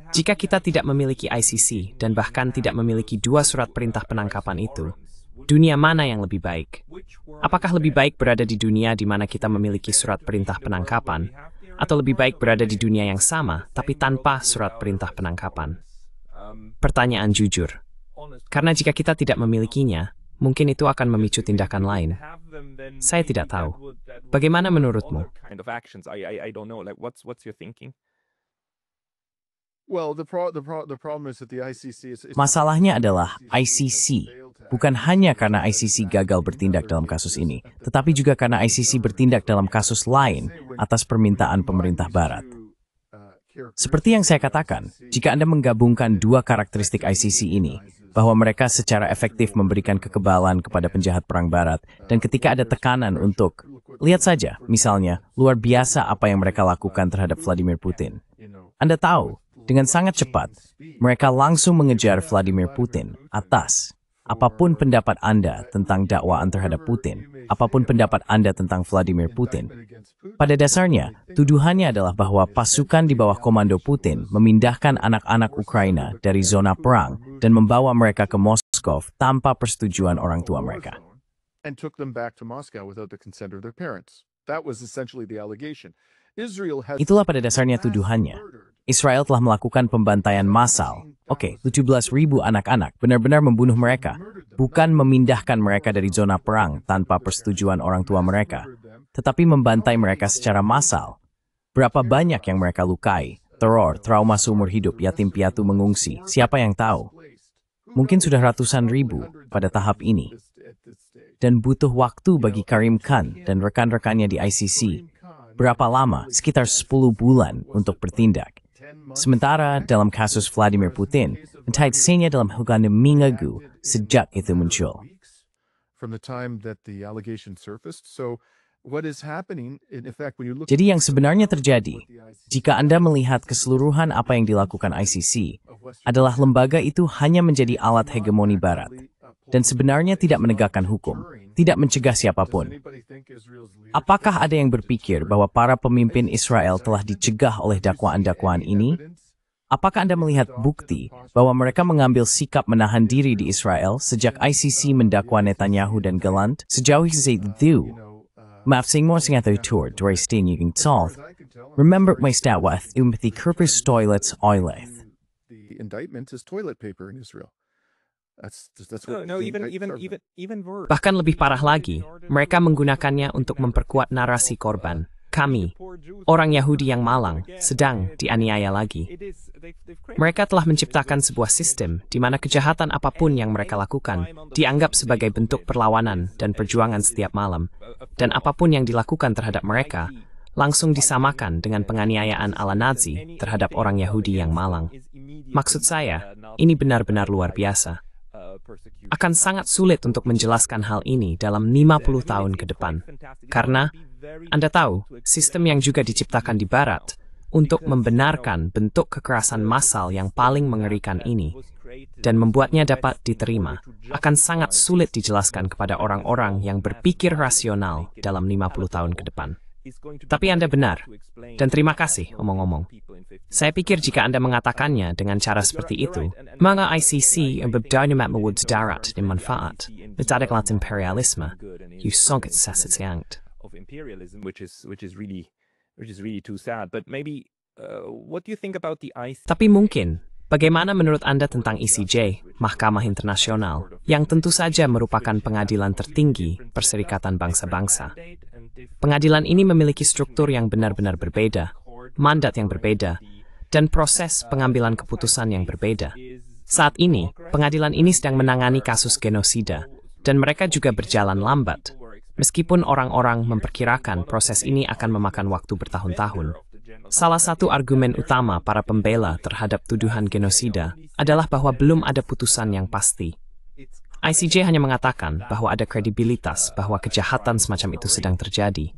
jika kita tidak memiliki ICC dan bahkan tidak memiliki 2 surat perintah penangkapan itu, dunia mana yang lebih baik? Apakah lebih baik berada di dunia di mana kita memiliki surat perintah penangkapan, atau lebih baik berada di dunia yang sama tapi tanpa surat perintah penangkapan? Pertanyaan jujur. Karena jika kita tidak memilikinya, mungkin itu akan memicu tindakan lain. Saya tidak tahu. Bagaimana menurutmu? Masalahnya adalah ICC, bukan hanya karena ICC gagal bertindak dalam kasus ini, tetapi juga karena ICC bertindak dalam kasus lain atas permintaan pemerintah Barat. Seperti yang saya katakan, jika Anda menggabungkan 2 karakteristik ICC ini, bahwa mereka secara efektif memberikan kekebalan kepada penjahat perang Barat, dan ketika ada tekanan untuk, lihat saja, misalnya, luar biasa apa yang mereka lakukan terhadap Vladimir Putin. Anda tahu, dengan sangat cepat, mereka langsung mengejar Vladimir Putin atas apapun pendapat Anda tentang dakwaan terhadap Putin, apapun pendapat Anda tentang Vladimir Putin. Pada dasarnya, tuduhannya adalah bahwa pasukan di bawah komando Putin memindahkan anak-anak Ukraina dari zona perang dan membawa mereka ke Moskow tanpa persetujuan orang tua mereka. Itulah pada dasarnya tuduhannya. Israel telah melakukan pembantaian massal. 17.000 anak-anak benar-benar membunuh mereka, bukan memindahkan mereka dari zona perang tanpa persetujuan orang tua mereka, tetapi membantai mereka secara massal. Berapa banyak yang mereka lukai, teror, trauma seumur hidup, yatim piatu mengungsi, siapa yang tahu? Mungkin sudah ratusan ribu pada tahap ini. Dan butuh waktu bagi Karim Khan dan rekan-rekannya di ICC. Berapa lama? Sekitar 10 bulan untuk bertindak. Sementara dalam kasus Vladimir Putin, intensitnya dalam hitungan minggu sejak itu muncul. Jadi yang sebenarnya terjadi, jika Anda melihat keseluruhan apa yang dilakukan ICC, adalah lembaga itu hanya menjadi alat hegemoni Barat, dan sebenarnya tidak menegakkan hukum, tidak mencegah siapapun. Apakah ada yang berpikir bahwa para pemimpin Israel telah dicegah oleh dakwaan-dakwaan ini? Apakah Anda melihat bukti bahwa mereka mengambil sikap menahan diri di Israel sejak ICC mendakwa Netanyahu dan Gallant? Sejauh itu, maaf saya mau sengaja tur dari stain yung salt. Remember my stat with the Kirpus toilets oileth. The indictment is toilet paper in Israel. Bahkan lebih parah lagi, mereka menggunakannya untuk memperkuat narasi korban. kami, orang Yahudi yang malang, sedang dianiaya lagi. Mereka telah menciptakan sebuah sistem di mana kejahatan apapun yang mereka lakukan dianggap sebagai bentuk perlawanan dan perjuangan setiap malam, dan apapun yang dilakukan terhadap mereka langsung disamakan dengan penganiayaan ala Nazi terhadap orang Yahudi yang malang. Maksud saya, ini benar-benar luar biasa. Akan sangat sulit untuk menjelaskan hal ini dalam 50 tahun ke depan, karena Anda tahu, sistem yang juga diciptakan di Barat untuk membenarkan bentuk kekerasan massal yang paling mengerikan ini dan membuatnya dapat diterima akan sangat sulit dijelaskan kepada orang-orang yang berpikir rasional dalam 50 tahun ke depan. Tapi Anda benar, dan terima kasih omong-omong. Saya pikir jika Anda mengatakannya dengan cara seperti itu, mga ICC ang berbedanya mawud darat di manfaat, metadaklat imperialisme, yusongit sasitiangt. Of imperialism, which is really too sad. But maybe, what do you think about the ICC? Tapi mungkin, bagaimana menurut Anda tentang ICJ, Mahkamah Internasional, yang tentu saja merupakan pengadilan tertinggi Perserikatan Bangsa-Bangsa? Pengadilan ini memiliki struktur yang benar-benar berbeda, mandat yang berbeda, dan proses pengambilan keputusan yang berbeda. Saat ini, pengadilan ini sedang menangani kasus genosida, dan mereka juga berjalan lambat. Meskipun orang-orang memperkirakan proses ini akan memakan waktu bertahun-tahun. Salah satu argumen utama para pembela terhadap tuduhan genosida adalah bahwa belum ada putusan yang pasti. ICJ hanya mengatakan bahwa ada kredibilitas bahwa kejahatan semacam itu sedang terjadi.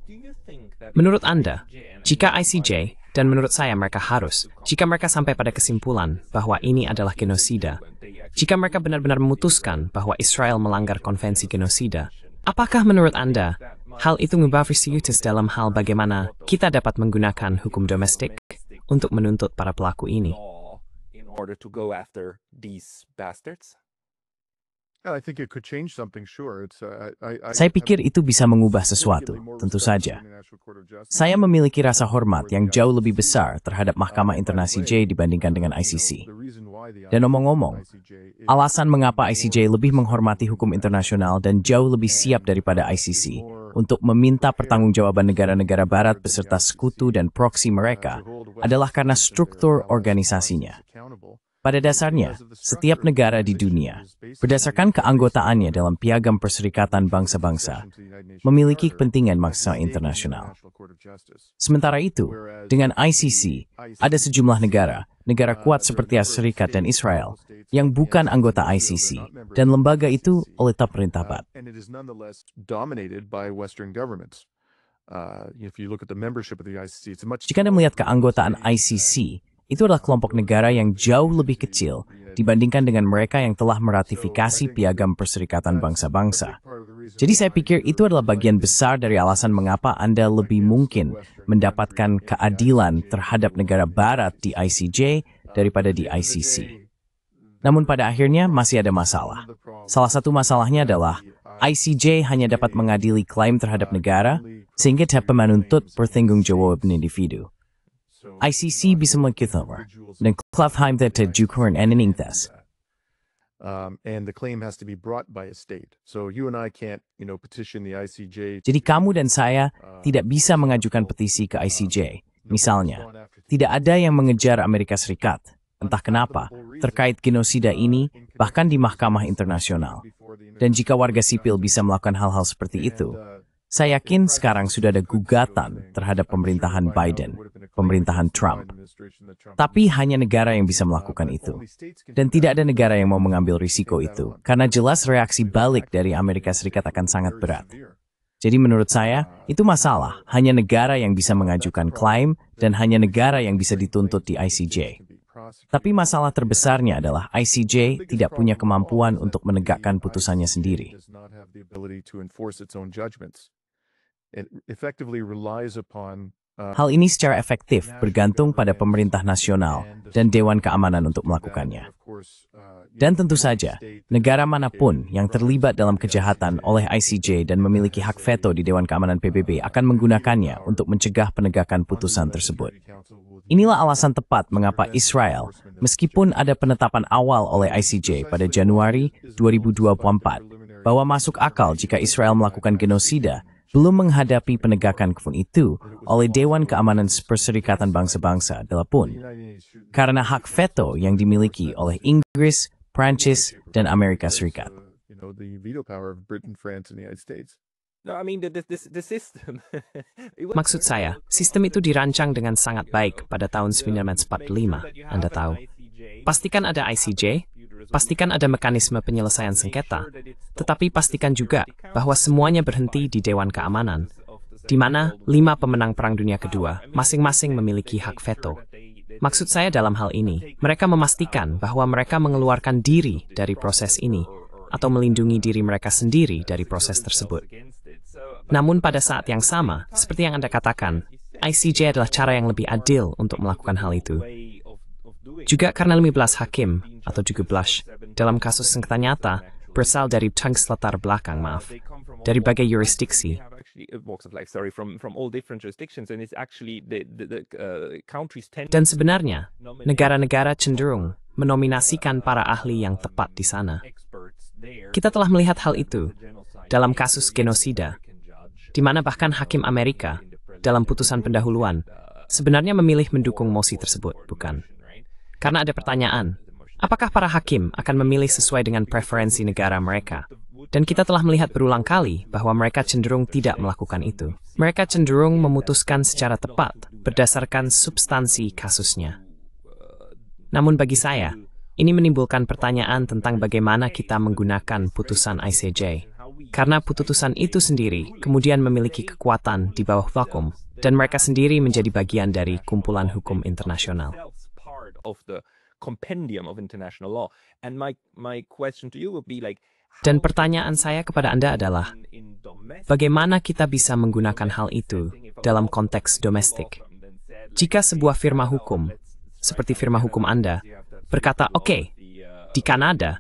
Menurut Anda, jika ICJ, dan menurut saya mereka harus, jika mereka sampai pada kesimpulan bahwa ini adalah genosida, jika mereka benar-benar memutuskan bahwa Israel melanggar konvensi genosida, apakah menurut Anda, hal itu mengubah serius dalam hal bagaimana kita dapat menggunakan hukum domestik untuk menuntut para pelaku ini? In order to go after these bastards? I think it could change something, sure. Saya pikir itu bisa mengubah sesuatu, tentu saja. Saya memiliki rasa hormat yang jauh lebih besar terhadap Mahkamah Internasi J dibandingkan dengan ICC. Dan omong-omong, alasan mengapa ICJ lebih menghormati hukum internasional dan jauh lebih siap daripada ICC untuk meminta pertanggungjawaban negara-negara barat beserta sekutu dan proksi mereka adalah karena struktur organisasinya. Pada dasarnya, setiap negara di dunia, berdasarkan keanggotaannya dalam Piagam Perserikatan Bangsa-Bangsa, memiliki kepentingan maksa internasional. Sementara itu, dengan ICC, ada sejumlah negara kuat seperti Amerika Serikat dan Israel, yang bukan anggota ICC, dan lembaga itu oleh pemerintah Barat. Jika Anda melihat keanggotaan ICC, itu adalah kelompok negara yang jauh lebih kecil dibandingkan dengan mereka yang telah meratifikasi Piagam Perserikatan Bangsa-Bangsa. Jadi saya pikir itu adalah bagian besar dari alasan mengapa Anda lebih mungkin mendapatkan keadilan terhadap negara barat di ICJ daripada di ICC. Namun pada akhirnya masih ada masalah. Salah satu masalahnya adalah ICJ hanya dapat mengadili klaim terhadap negara sehingga dapat menuntut pertanggungjawaban individu. ICC bisa mengkithomor, dan Klafheim tidak jukuran eniningtas. And the claim has to be brought by a state. So you and I can't, petition the ICJ. Jadi kamu dan saya tidak bisa mengajukan petisi ke ICJ. Misalnya, tidak ada yang mengejar Amerika Serikat, entah kenapa, terkait genosida ini, bahkan di Mahkamah Internasional. Dan jika warga sipil bisa melakukan hal-hal seperti itu, saya yakin sekarang sudah ada gugatan terhadap pemerintahan Biden, pemerintahan Trump. Tapi hanya negara yang bisa melakukan itu. Dan tidak ada negara yang mau mengambil risiko itu, karena jelas reaksi balik dari Amerika Serikat akan sangat berat. Jadi menurut saya, itu masalah. Hanya negara yang bisa mengajukan klaim, dan hanya negara yang bisa dituntut di ICJ. Tapi masalah terbesarnya adalah ICJ tidak punya kemampuan untuk menegakkan putusannya sendiri. Hal ini secara efektif bergantung pada pemerintah nasional dan Dewan Keamanan untuk melakukannya. Dan tentu saja, negara manapun yang terlibat dalam kejahatan oleh ICJ dan memiliki hak veto di Dewan Keamanan PBB akan menggunakannya untuk mencegah penegakan putusan tersebut. Inilah alasan tepat mengapa Israel, meskipun ada penetapan awal oleh ICJ pada Januari 2024, bahwa masuk akal jika Israel melakukan genosida, belum menghadapi penegakan hukum itu oleh Dewan Keamanan Perserikatan Bangsa-Bangsa pun karena hak veto yang dimiliki oleh Inggris, Prancis, dan Amerika Serikat. The veto power of Britain, France, and the United States. No, I mean the system. Maksud saya, sistem itu dirancang dengan sangat baik pada tahun 1945, Anda tahu. Pastikan ada ICJ, pastikan ada mekanisme penyelesaian sengketa, tetapi pastikan juga bahwa semuanya berhenti di Dewan Keamanan, di mana 5 pemenang Perang Dunia Kedua masing-masing memiliki hak veto. Maksud saya dalam hal ini, mereka memastikan bahwa mereka mengeluarkan diri dari proses ini, atau melindungi diri mereka sendiri dari proses tersebut. Namun pada saat yang sama, seperti yang Anda katakan, ICJ adalah cara yang lebih adil untuk melakukan hal itu. Juga karena 15 hakim, atau juga blush, dalam kasus sengketa nyata, berasal dari latar belakang, dari berbagai jurisdiksi. Dan sebenarnya, negara-negara cenderung menominasikan para ahli yang tepat di sana. Kita telah melihat hal itu dalam kasus genosida, di mana bahkan hakim Amerika dalam putusan pendahuluan sebenarnya memilih mendukung mosi tersebut, bukan? Karena ada pertanyaan, apakah para hakim akan memilih sesuai dengan preferensi negara mereka? Dan kita telah melihat berulang kali bahwa mereka cenderung tidak melakukan itu. Mereka cenderung memutuskan secara tepat berdasarkan substansi kasusnya. Namun bagi saya, ini menimbulkan pertanyaan tentang bagaimana kita menggunakan putusan ICJ. Karena putusan itu sendiri kemudian memiliki kekuatan di bawah vakum, dan mereka sendiri menjadi bagian dari kumpulan hukum internasional. Dan pertanyaan saya kepada Anda adalah, bagaimana kita bisa menggunakan hal itu dalam konteks domestik? Jika sebuah firma hukum, seperti firma hukum Anda, berkata, oke, di Kanada,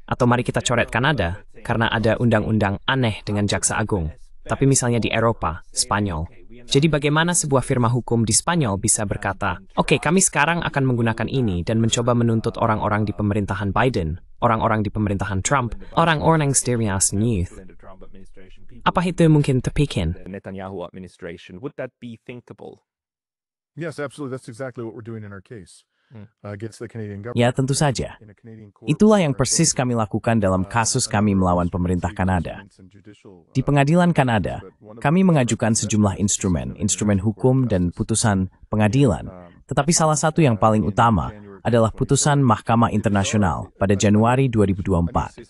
atau mari kita coret Kanada, karena ada undang-undang aneh dengan jaksa agung, tapi misalnya di Eropa, Spanyol. Jadi bagaimana sebuah firma hukum di Spanyol bisa berkata, oke, kami sekarang akan menggunakan ini dan mencoba menuntut orang-orang di pemerintahan Biden, orang-orang di pemerintahan Trump, orang-orang yang youth. Apa itu mungkin terpikir? Netanyahu administration, would that be thinkable? Yes, absolutely. That's exactly what we're doing in our case. Against the Canadian government. Ya tentu saja. Itulah yang persis kami lakukan dalam kasus kami melawan pemerintah Kanada. Di pengadilan Kanada, kami mengajukan sejumlah instrumen hukum dan putusan pengadilan. Tetapi salah satu yang paling utama adalah putusan Mahkamah Internasional pada Januari 2024.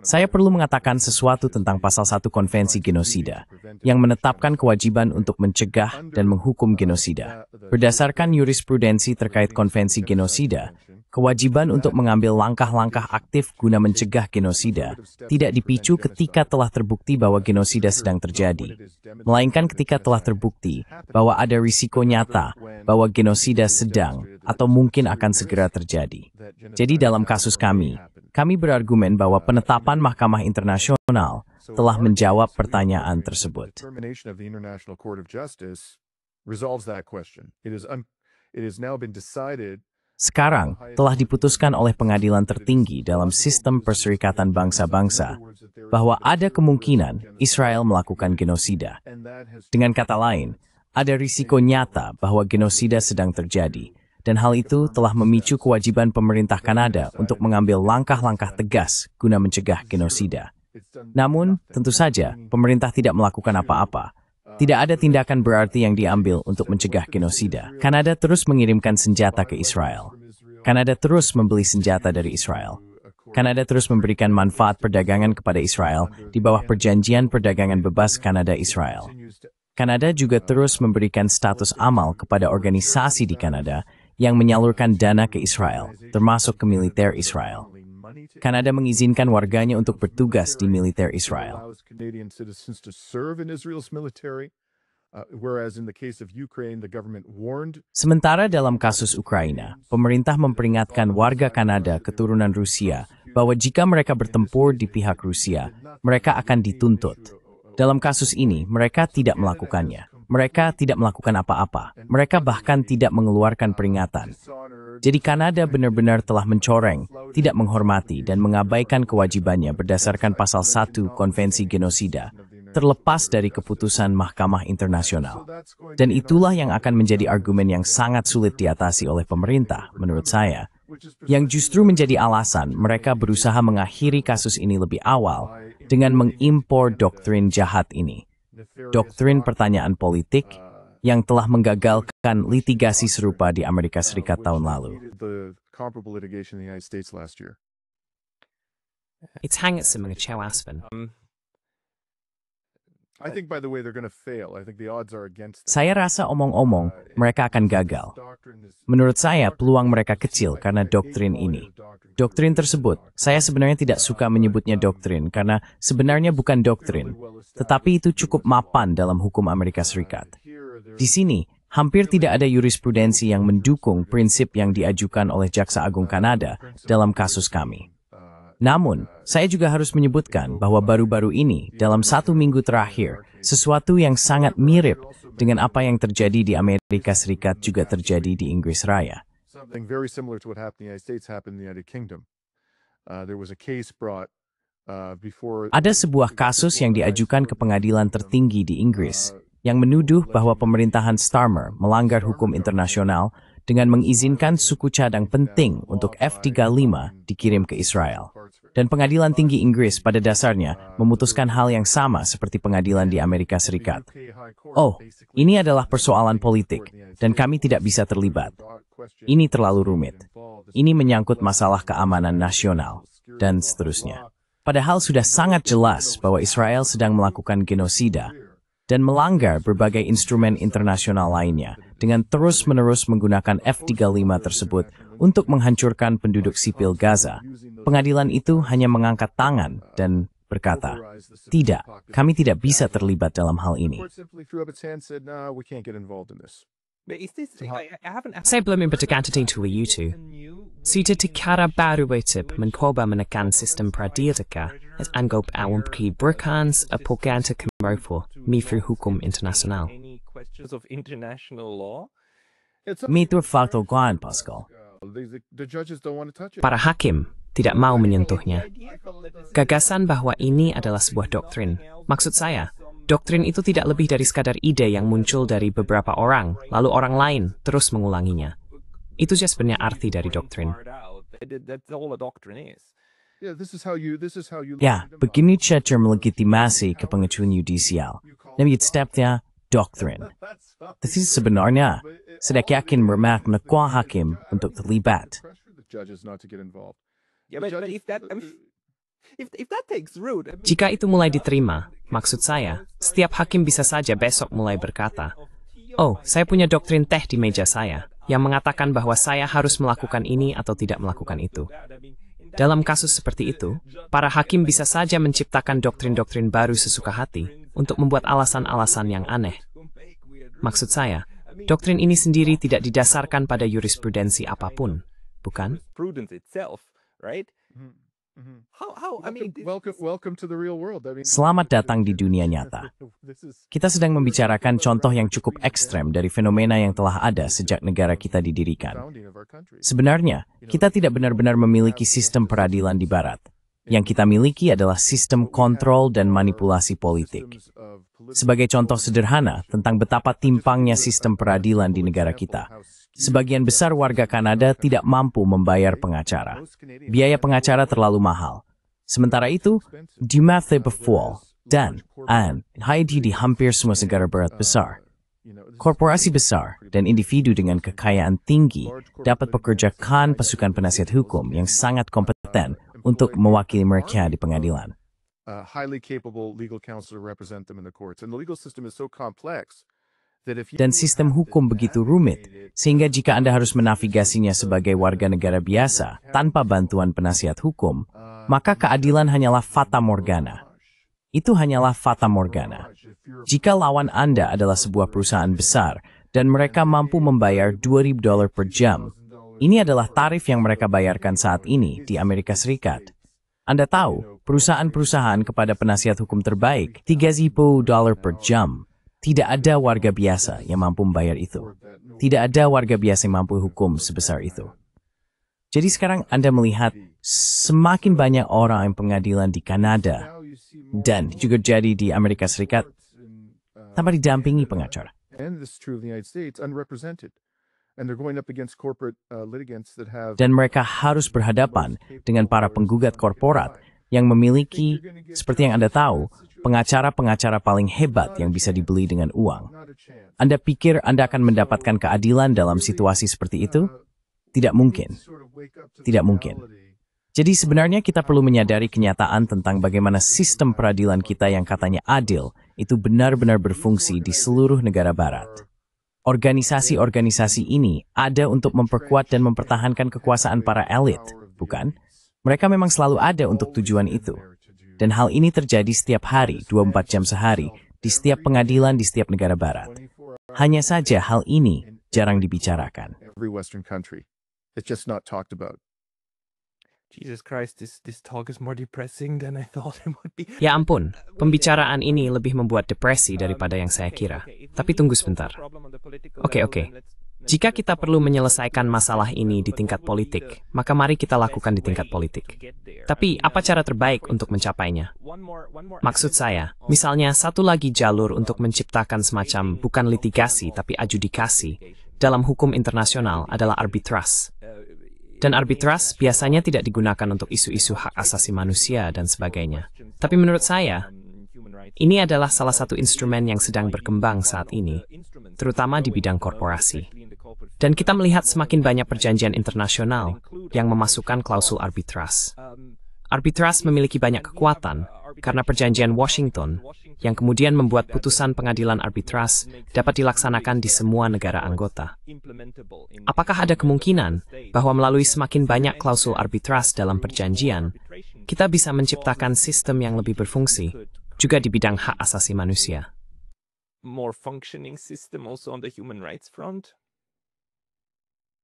Saya perlu mengatakan sesuatu tentang pasal 1 Konvensi Genosida, yang menetapkan kewajiban untuk mencegah dan menghukum genosida. Berdasarkan jurisprudensi terkait Konvensi Genosida, kewajiban untuk mengambil langkah-langkah aktif guna mencegah genosida tidak dipicu ketika telah terbukti bahwa genosida sedang terjadi, melainkan ketika telah terbukti bahwa ada risiko nyata bahwa genosida sedang atau mungkin akan segera terjadi. Jadi dalam kasus kami berargumen bahwa penetapan Mahkamah Internasional telah menjawab pertanyaan tersebut. Sekarang telah diputuskan oleh pengadilan tertinggi dalam sistem Perserikatan Bangsa-Bangsa bahwa ada kemungkinan Israel melakukan genosida. Dengan kata lain, ada risiko nyata bahwa genosida sedang terjadi, dan hal itu telah memicu kewajiban pemerintah Kanada untuk mengambil langkah-langkah tegas guna mencegah genosida. Namun, tentu saja, pemerintah tidak melakukan apa-apa. Tidak ada tindakan berarti yang diambil untuk mencegah genosida. Kanada terus mengirimkan senjata ke Israel. Kanada terus membeli senjata dari Israel. Kanada terus memberikan manfaat perdagangan kepada Israel di bawah Perjanjian Perdagangan Bebas Kanada-Israel. Kanada juga terus memberikan status amal kepada organisasi di Kanada yang menyalurkan dana ke Israel, termasuk ke militer Israel. Kanada mengizinkan warganya untuk bertugas di militer Israel. Sementara dalam kasus Ukraina, pemerintah memperingatkan warga Kanada keturunan Rusia bahwa jika mereka bertempur di pihak Rusia, mereka akan dituntut. Dalam kasus ini, mereka tidak melakukannya. Mereka tidak melakukan apa-apa. Mereka bahkan tidak mengeluarkan peringatan. Jadi Kanada benar-benar telah mencoreng, tidak menghormati, dan mengabaikan kewajibannya berdasarkan pasal 1 Konvensi Genosida, terlepas dari keputusan Mahkamah Internasional. Dan itulah yang akan menjadi argumen yang sangat sulit diatasi oleh pemerintah, menurut saya, yang justru menjadi alasan mereka berusaha mengakhiri kasus ini lebih awal dengan mengimpor doktrin jahat ini. Doktrin pertanyaan politik yang telah menggagalkan litigasi serupa di Amerika Serikat tahun lalu. It's hangat sa mga chawaspan. I think, by the way, they're going to fail. I think the odds are against them. Saya rasa omong-omong mereka akan gagal. Menurut saya, peluang mereka kecil karena doktrin ini. Doktrin tersebut, saya sebenarnya tidak suka menyebutnya doktrin karena sebenarnya bukan doktrin, tetapi itu cukup mapan dalam hukum Amerika Serikat. Di sini, hampir tidak ada jurisprudensi yang mendukung prinsip yang diajukan oleh Jaksa Agung Kanada dalam kasus kami. Namun, saya juga harus menyebutkan bahwa baru-baru ini, dalam 1 minggu terakhir, sesuatu yang sangat mirip dengan apa yang terjadi di Amerika Serikat juga terjadi di Inggris Raya. Something very similar to what happened in the United States happened in the United Kingdom. There was a case brought before. Ada sebuah kasus yang diajukan ke pengadilan tertinggi di Inggris yang menuduh bahwa pemerintahan Starmer melanggar hukum internasional dengan mengizinkan suku cadang penting untuk F-35 dikirim ke Israel. Dan pengadilan tinggi Inggris pada dasarnya memutuskan hal yang sama seperti pengadilan di Amerika Serikat. Oh, ini adalah persoalan politik, dan kami tidak bisa terlibat. Ini terlalu rumit. Ini menyangkut masalah keamanan nasional, dan seterusnya. Padahal sudah sangat jelas bahwa Israel sedang melakukan genosida dan melanggar berbagai instrumen internasional lainnya dengan terus-menerus menggunakan F-35 tersebut untuk menghancurkan penduduk sipil Gaza. Pengadilan itu hanya mengangkat tangan dan berkata, "Tidak, kami tidak bisa terlibat dalam hal ini." Saya belum memperdekankan itu YouTube. Sudah tikara baru wajib mencoba menekan sistem peradilan as anggap awam berkans apokan ke merfu mifru hukum internasional. Mitur faktor guan, Pascal. Para hakim tidak mau menyentuhnya. Gagasan bahwa ini adalah sebuah doktrin. Maksud saya, doktrin itu tidak lebih dari sekadar ide yang muncul dari beberapa orang, lalu orang lain terus mengulanginya. Itu saja sebenarnya arti dari doktrin. Ya, begini cara melegitimasi kepengecualian yudisial. Namanya stepnya doktrin. Tapi sebenarnya, saya yakin meremak menekuah hakim untuk terlibat. Jika itu mulai diterima, maksud saya, setiap hakim bisa saja besok mulai berkata, "Oh, saya punya doktrin teh di meja saya, yang mengatakan bahwa saya harus melakukan ini atau tidak melakukan itu." Dalam kasus seperti itu, para hakim bisa saja menciptakan doktrin-doktrin baru sesuka hati untuk membuat alasan-alasan yang aneh. Maksud saya, doktrin ini sendiri tidak didasarkan pada jurisprudensi apapun, bukan? Selamat datang di dunia nyata. Kita sedang membicarakan contoh yang cukup ekstrem dari fenomena yang telah ada sejak negara kita didirikan. Sebenarnya, kita tidak benar-benar memiliki sistem peradilan di Barat. Yang kita miliki adalah sistem kontrol dan manipulasi politik. Sebagai contoh sederhana tentang betapa timpangnya sistem peradilan di negara kita, sebagian besar warga Kanada tidak mampu membayar pengacara. Biaya pengacara terlalu mahal. Sementara itu, di Matthew Befall dan Haiti di hampir semua negara barat besar, korporasi besar dan individu dengan kekayaan tinggi dapat pekerjakan pasukan penasihat hukum yang sangat kompeten untuk mewakili mereka di pengadilan. Highly capable legal counsel to represent them in the courts. And the legal system is so complex that if Dan sistem hukum begitu rumit, sehingga jika Anda harus menavigasinya sebagai warga negara biasa tanpa bantuan penasihat hukum, maka keadilan hanyalah fata morgana. Itu hanyalah fata morgana. Jika lawan Anda adalah sebuah perusahaan besar dan mereka mampu membayar $2,000 per jam, ini adalah tarif yang mereka bayarkan saat ini di Amerika Serikat. Anda tahu, perusahaan-perusahaan kepada penasihat hukum terbaik $3,000 per jam. Tidak ada warga biasa yang mampu membayar itu. Tidak ada warga biasa yang mampu hukum sebesar itu. Jadi sekarang Anda melihat semakin banyak orang yang pengadilan di Kanada dan juga jadi di Amerika Serikat tanpa didampingi pengacara. And this is true of the United States, unrepresented. And they're going up against corporate litigants that have Dan mereka harus berhadapan dengan para penggugat korporat yang memiliki, seperti yang Anda tahu, pengacara-pengacara paling hebat yang bisa dibeli dengan uang. Anda pikir Anda akan mendapatkan keadilan dalam situasi seperti itu? Tidak mungkin. Tidak mungkin. Jadi sebenarnya kita perlu menyadari kenyataan tentang bagaimana sistem peradilan kita yang katanya adil itu benar-benar berfungsi di seluruh negara barat. Organisasi-organisasi ini ada untuk memperkuat dan mempertahankan kekuasaan para elit, bukan? Mereka memang selalu ada untuk tujuan itu. Dan hal ini terjadi setiap hari, 24 jam sehari, di setiap pengadilan di setiap negara barat. Hanya saja hal ini jarang dibicarakan. every Western country. It's just not talked about. Jesus Christ, this talk is more depressing than I thought it would be. Ya ampun, pembicaraan ini lebih membuat depresi daripada yang saya kira. Tapi tunggu sebentar. Oke. Jika kita perlu menyelesaikan masalah ini di tingkat politik, maka mari kita lakukan di tingkat politik. Tapi apa cara terbaik untuk mencapainya? Maksud saya, misalnya satu lagi jalur untuk menciptakan semacam bukan litigasi tapi adjudikasi dalam hukum internasional adalah arbitras. Dan arbitras biasanya tidak digunakan untuk isu-isu hak asasi manusia dan sebagainya. Tapi menurut saya, ini adalah salah satu instrumen yang sedang berkembang saat ini, terutama di bidang korporasi. Dan kita melihat semakin banyak perjanjian internasional yang memasukkan klausul arbitras. Arbitras memiliki banyak kekuatan karena perjanjian Washington yang kemudian membuat putusan pengadilan arbitras dapat dilaksanakan di semua negara anggota. Apakah ada kemungkinan bahwa melalui semakin banyak klausul arbitras dalam perjanjian, kita bisa menciptakan sistem yang lebih berfungsi, juga di bidang hak asasi manusia? More functioning system also on the human rights front?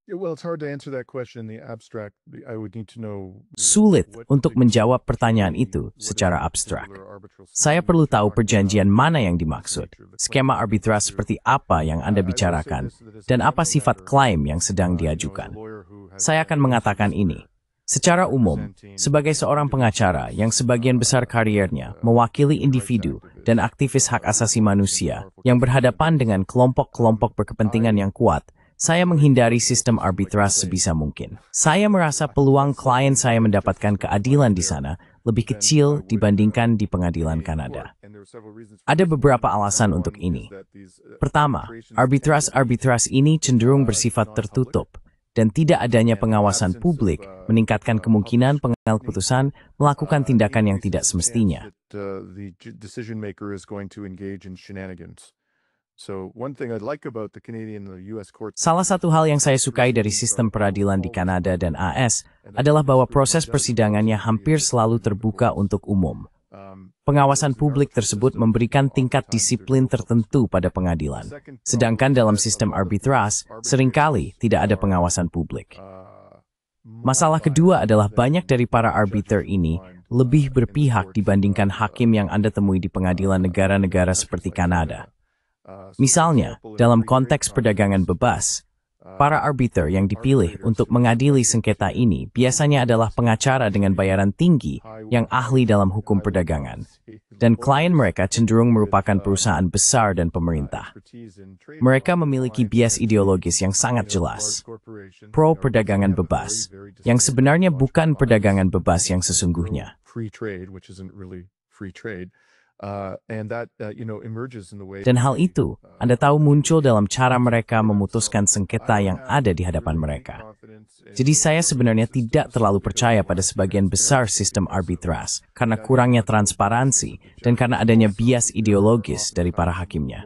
Yeah, well, it's hard to answer that question in the abstract. I would need to know. Sulit untuk menjawab pertanyaan itu secara abstrak. Saya perlu tahu perjanjian mana yang dimaksud, skema arbitras seperti apa yang Anda bicarakan, dan apa sifat klaim yang sedang diajukan. Saya akan mengatakan ini. Secara umum, sebagai seorang pengacara yang sebagian besar kariernya mewakili individu dan aktivis hak asasi manusia yang berhadapan dengan kelompok-kelompok berkepentingan yang kuat, saya menghindari sistem arbitras sebisa mungkin. Saya merasa peluang klien saya mendapatkan keadilan di sana lebih kecil dibandingkan di pengadilan Kanada. Ada beberapa alasan untuk ini. Pertama, arbitras ini cenderung bersifat tertutup, dan tidak adanya pengawasan publik meningkatkan kemungkinan pengambil keputusan melakukan tindakan yang tidak semestinya. The decision maker is going to engage in shenanigans. So one thing I like about the Canadian and the US courts. Salah satu hal yang saya sukai dari sistem peradilan di Kanada dan AS adalah bahwa proses persidangannya hampir selalu terbuka untuk umum. Pengawasan publik tersebut memberikan tingkat disiplin tertentu pada pengadilan. Sedangkan dalam sistem arbitras, seringkali tidak ada pengawasan publik. Masalah kedua adalah banyak dari para arbiter ini lebih berpihak dibandingkan hakim yang Anda temui di pengadilan negara-negara seperti Kanada. Misalnya, dalam konteks perdagangan bebas, para arbiter yang dipilih untuk mengadili sengketa ini biasanya adalah pengacara dengan bayaran tinggi yang ahli dalam hukum perdagangan, dan klien mereka cenderung merupakan perusahaan besar dan pemerintah. Mereka memiliki bias ideologis yang sangat jelas, pro-perdagangan bebas, yang sebenarnya bukan perdagangan bebas yang sesungguhnya. Dan hal itu, Anda tahu, muncul dalam cara mereka memutuskan sengketa yang ada di hadapan mereka. Jadi saya sebenarnya tidak terlalu percaya pada sebagian besar sistem arbitras karena kurangnya transparansi dan karena adanya bias ideologis dari para hakimnya.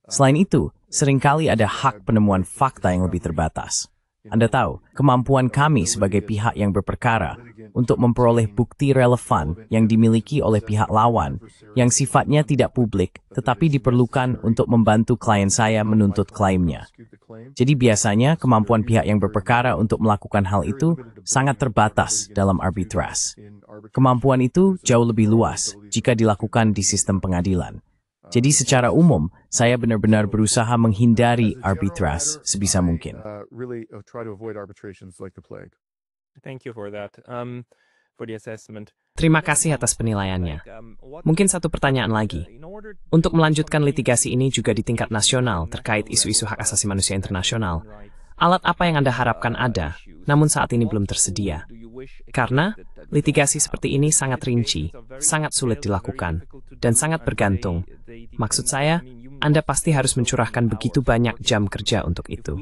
Selain itu, seringkali ada hak penemuan fakta yang lebih terbatas. Anda tahu, kemampuan kami sebagai pihak yang berperkara untuk memperoleh bukti relevan yang dimiliki oleh pihak lawan yang sifatnya tidak publik tetapi diperlukan untuk membantu klien saya menuntut klaimnya. Jadi biasanya kemampuan pihak yang berperkara untuk melakukan hal itu sangat terbatas dalam arbitras. Kemampuan itu jauh lebih luas jika dilakukan di sistem pengadilan. Jadi secara umum, saya benar-benar berusaha menghindari arbitras sebisa mungkin. Thank you for that, for the assessment. Terima kasih atas penilaiannya. Mungkin satu pertanyaan lagi. Untuk melanjutkan litigasi ini juga di tingkat nasional terkait isu-isu hak asasi manusia internasional, alat apa yang Anda harapkan ada, namun saat ini belum tersedia? Karena litigasi seperti ini sangat rinci, sangat sulit dilakukan, dan sangat bergantung. Maksud saya, Anda pasti harus mencurahkan begitu banyak jam kerja untuk itu.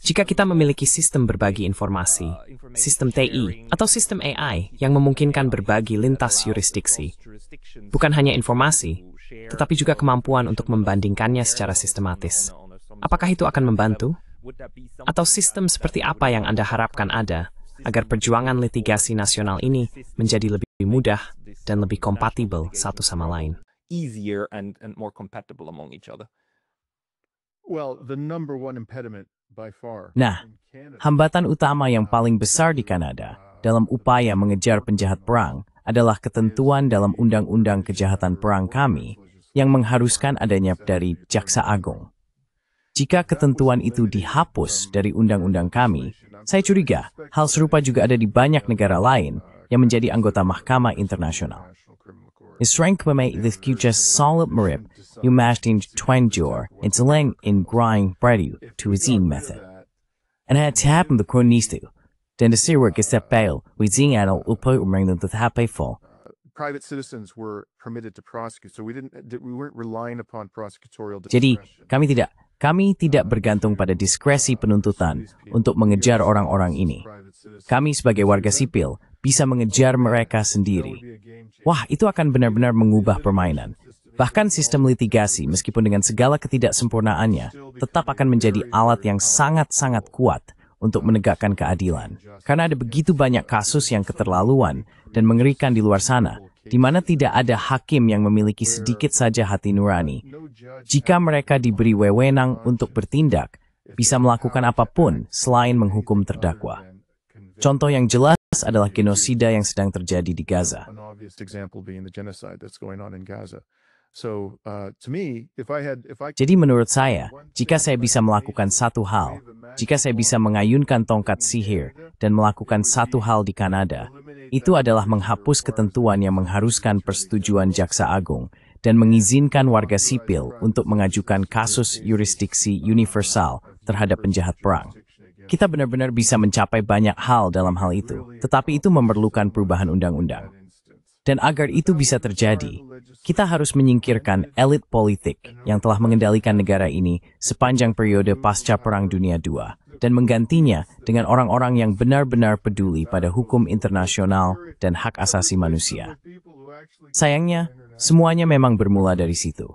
Jika kita memiliki sistem berbagi informasi, sistem TI, atau sistem AI yang memungkinkan berbagi lintas yurisdiksi, bukan hanya informasi, tetapi juga kemampuan untuk membandingkannya secara sistematis. Apakah itu akan membantu? Atau sistem seperti apa yang Anda harapkan ada agar perjuangan litigasi nasional ini menjadi lebih mudah dan lebih kompatibel satu sama lain? Easier and more compatible among each other. Well, the number one impediment by far. Nah, hambatan utama yang paling besar di Kanada dalam upaya mengejar penjahat perang adalah ketentuan dalam Undang-Undang Kejahatan Perang kami yang mengharuskan adanya dari Jaksa Agung. Jika ketentuan itu dihapus dari undang-undang kami, saya curiga hal serupa juga ada di banyak negara lain yang menjadi anggota Mahkamah Internasional. Israel memay the future solid merip yung mastin twenjor in seleng in grind predu to zine method. And had to happen the cronistu. Then the sewer gets that bail with zing adult upo umring the happy fall. Private citizens were permitted to prosecute, so we weren't relying upon prosecutorial Jadi, discretion. kami tidak bergantung pada diskresi penuntutan untuk mengejar orang-orang ini. Kami sebagai warga sipil bisa mengejar mereka sendiri. Wah, itu akan benar-benar mengubah permainan. Bahkan sistem litigasi, meskipun dengan segala ketidaksempurnaannya, tetap akan menjadi alat yang sangat-sangat kuat untuk menegakkan keadilan. Karena ada begitu banyak kasus yang keterlaluan dan mengerikan di luar sana, di mana tidak ada hakim yang memiliki sedikit saja hati nurani. Jika mereka diberi wewenang untuk bertindak, bisa melakukan apapun selain menghukum terdakwa. Contoh yang jelas adalah genosida yang sedang terjadi di Gaza. An obvious example being the genocide that's going on in Gaza. So, to me, if I Jadi menurut saya, jika saya bisa melakukan satu hal, jika saya bisa mengayunkan tongkat sihir dan melakukan satu hal di Kanada, itu adalah menghapus ketentuan yang mengharuskan persetujuan Jaksa Agung dan mengizinkan warga sipil untuk mengajukan kasus yurisdiksi universal terhadap penjahat perang. Kita benar-benar bisa mencapai banyak hal dalam hal itu, tetapi itu memerlukan perubahan undang-undang. Dan agar itu bisa terjadi, kita harus menyingkirkan elit politik yang telah mengendalikan negara ini sepanjang periode pasca Perang Dunia II dan menggantinya dengan orang-orang yang benar-benar peduli pada hukum internasional dan hak asasi manusia. Sayangnya, semuanya memang bermula dari situ.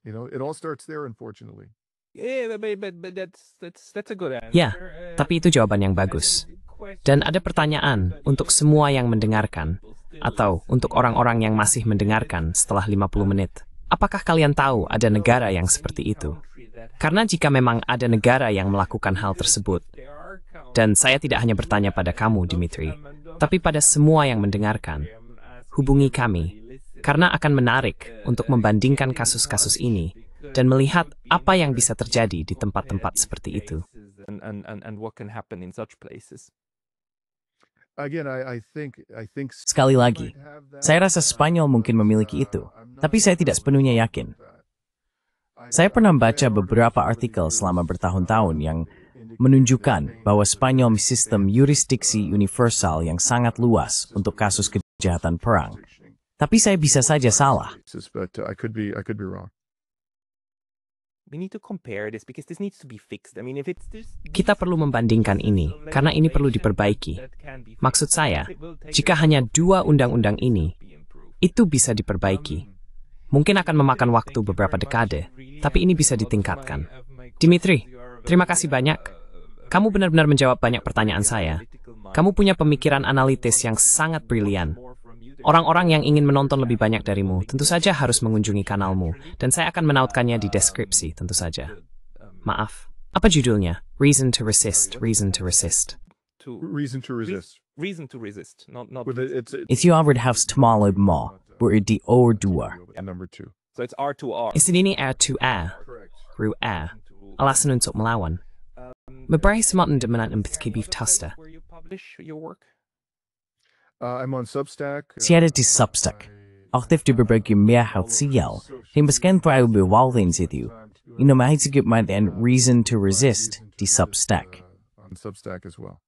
You know, it all starts there, unfortunately. Yeah, but that's a good answer. Ya, tapi itu jawaban yang bagus. Dan ada pertanyaan untuk semua yang mendengarkan, atau untuk orang-orang yang masih mendengarkan setelah 50 menit. Apakah kalian tahu ada negara yang seperti itu? Karena jika memang ada negara yang melakukan hal tersebut, dan saya tidak hanya bertanya pada kamu, Dimitri, tapi pada semua yang mendengarkan, hubungi kami, karena akan menarik untuk membandingkan kasus-kasus ini dan melihat apa yang bisa terjadi di tempat-tempat seperti itu. And what can happen in such places. Again, I think Sekali lagi, saya rasa Spanyol mungkin memiliki itu, tapi saya tidak sepenuhnya yakin. Saya pernah membaca beberapa artikel selama bertahun-tahun yang menunjukkan bahwa Spanyol memiliki sistem yurisdiksi universal yang sangat luas untuk kasus kejahatan perang. Tapi saya bisa saja salah. but I could be wrong. We need to compare this because this needs to be fixed. I mean, if it's Kita perlu membandingkan ini, karena ini perlu diperbaiki. Maksud saya, jika hanya 2 undang-undang ini, itu bisa diperbaiki. Mungkin akan memakan waktu beberapa dekade, tapi ini bisa ditingkatkan. Dimitri, terima kasih banyak. Kamu benar-benar menjawab banyak pertanyaan saya. Kamu punya pemikiran analitis yang sangat brilian. Orang-orang yang ingin menonton lebih banyak darimu tentu saja harus mengunjungi kanalmu, dan saya akan menautkannya di deskripsi tentu saja. Maaf, apa judulnya? Reason to Resist, Reason to Resist. Reason to resist. Reason to resist, not With it's If you ever have smalib mo, where di or dua. number 2. So it's R2R. Isinining R2R, Ru R, alasan untuk melawan. Mabray sematan demenan and Bithkibif Tuster. Where you publish your work? I'm on Substack. Siya ada di Substack. Aktif di berbagai media sosial, hembuskan tahu berwalin situ. Ino mahigit dan Reason to Resist di Substack. On Substack as well.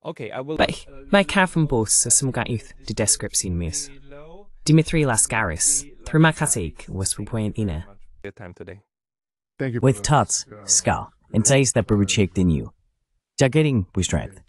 Okay, I will. Baik, may cafon bos sa semoga ith di deskripsi mis. Dimitri Laskaris, terima kasih was pupuan ina. Your time today. Thank you. With tots, ska, and says that berbichik din you. Jagating, strength.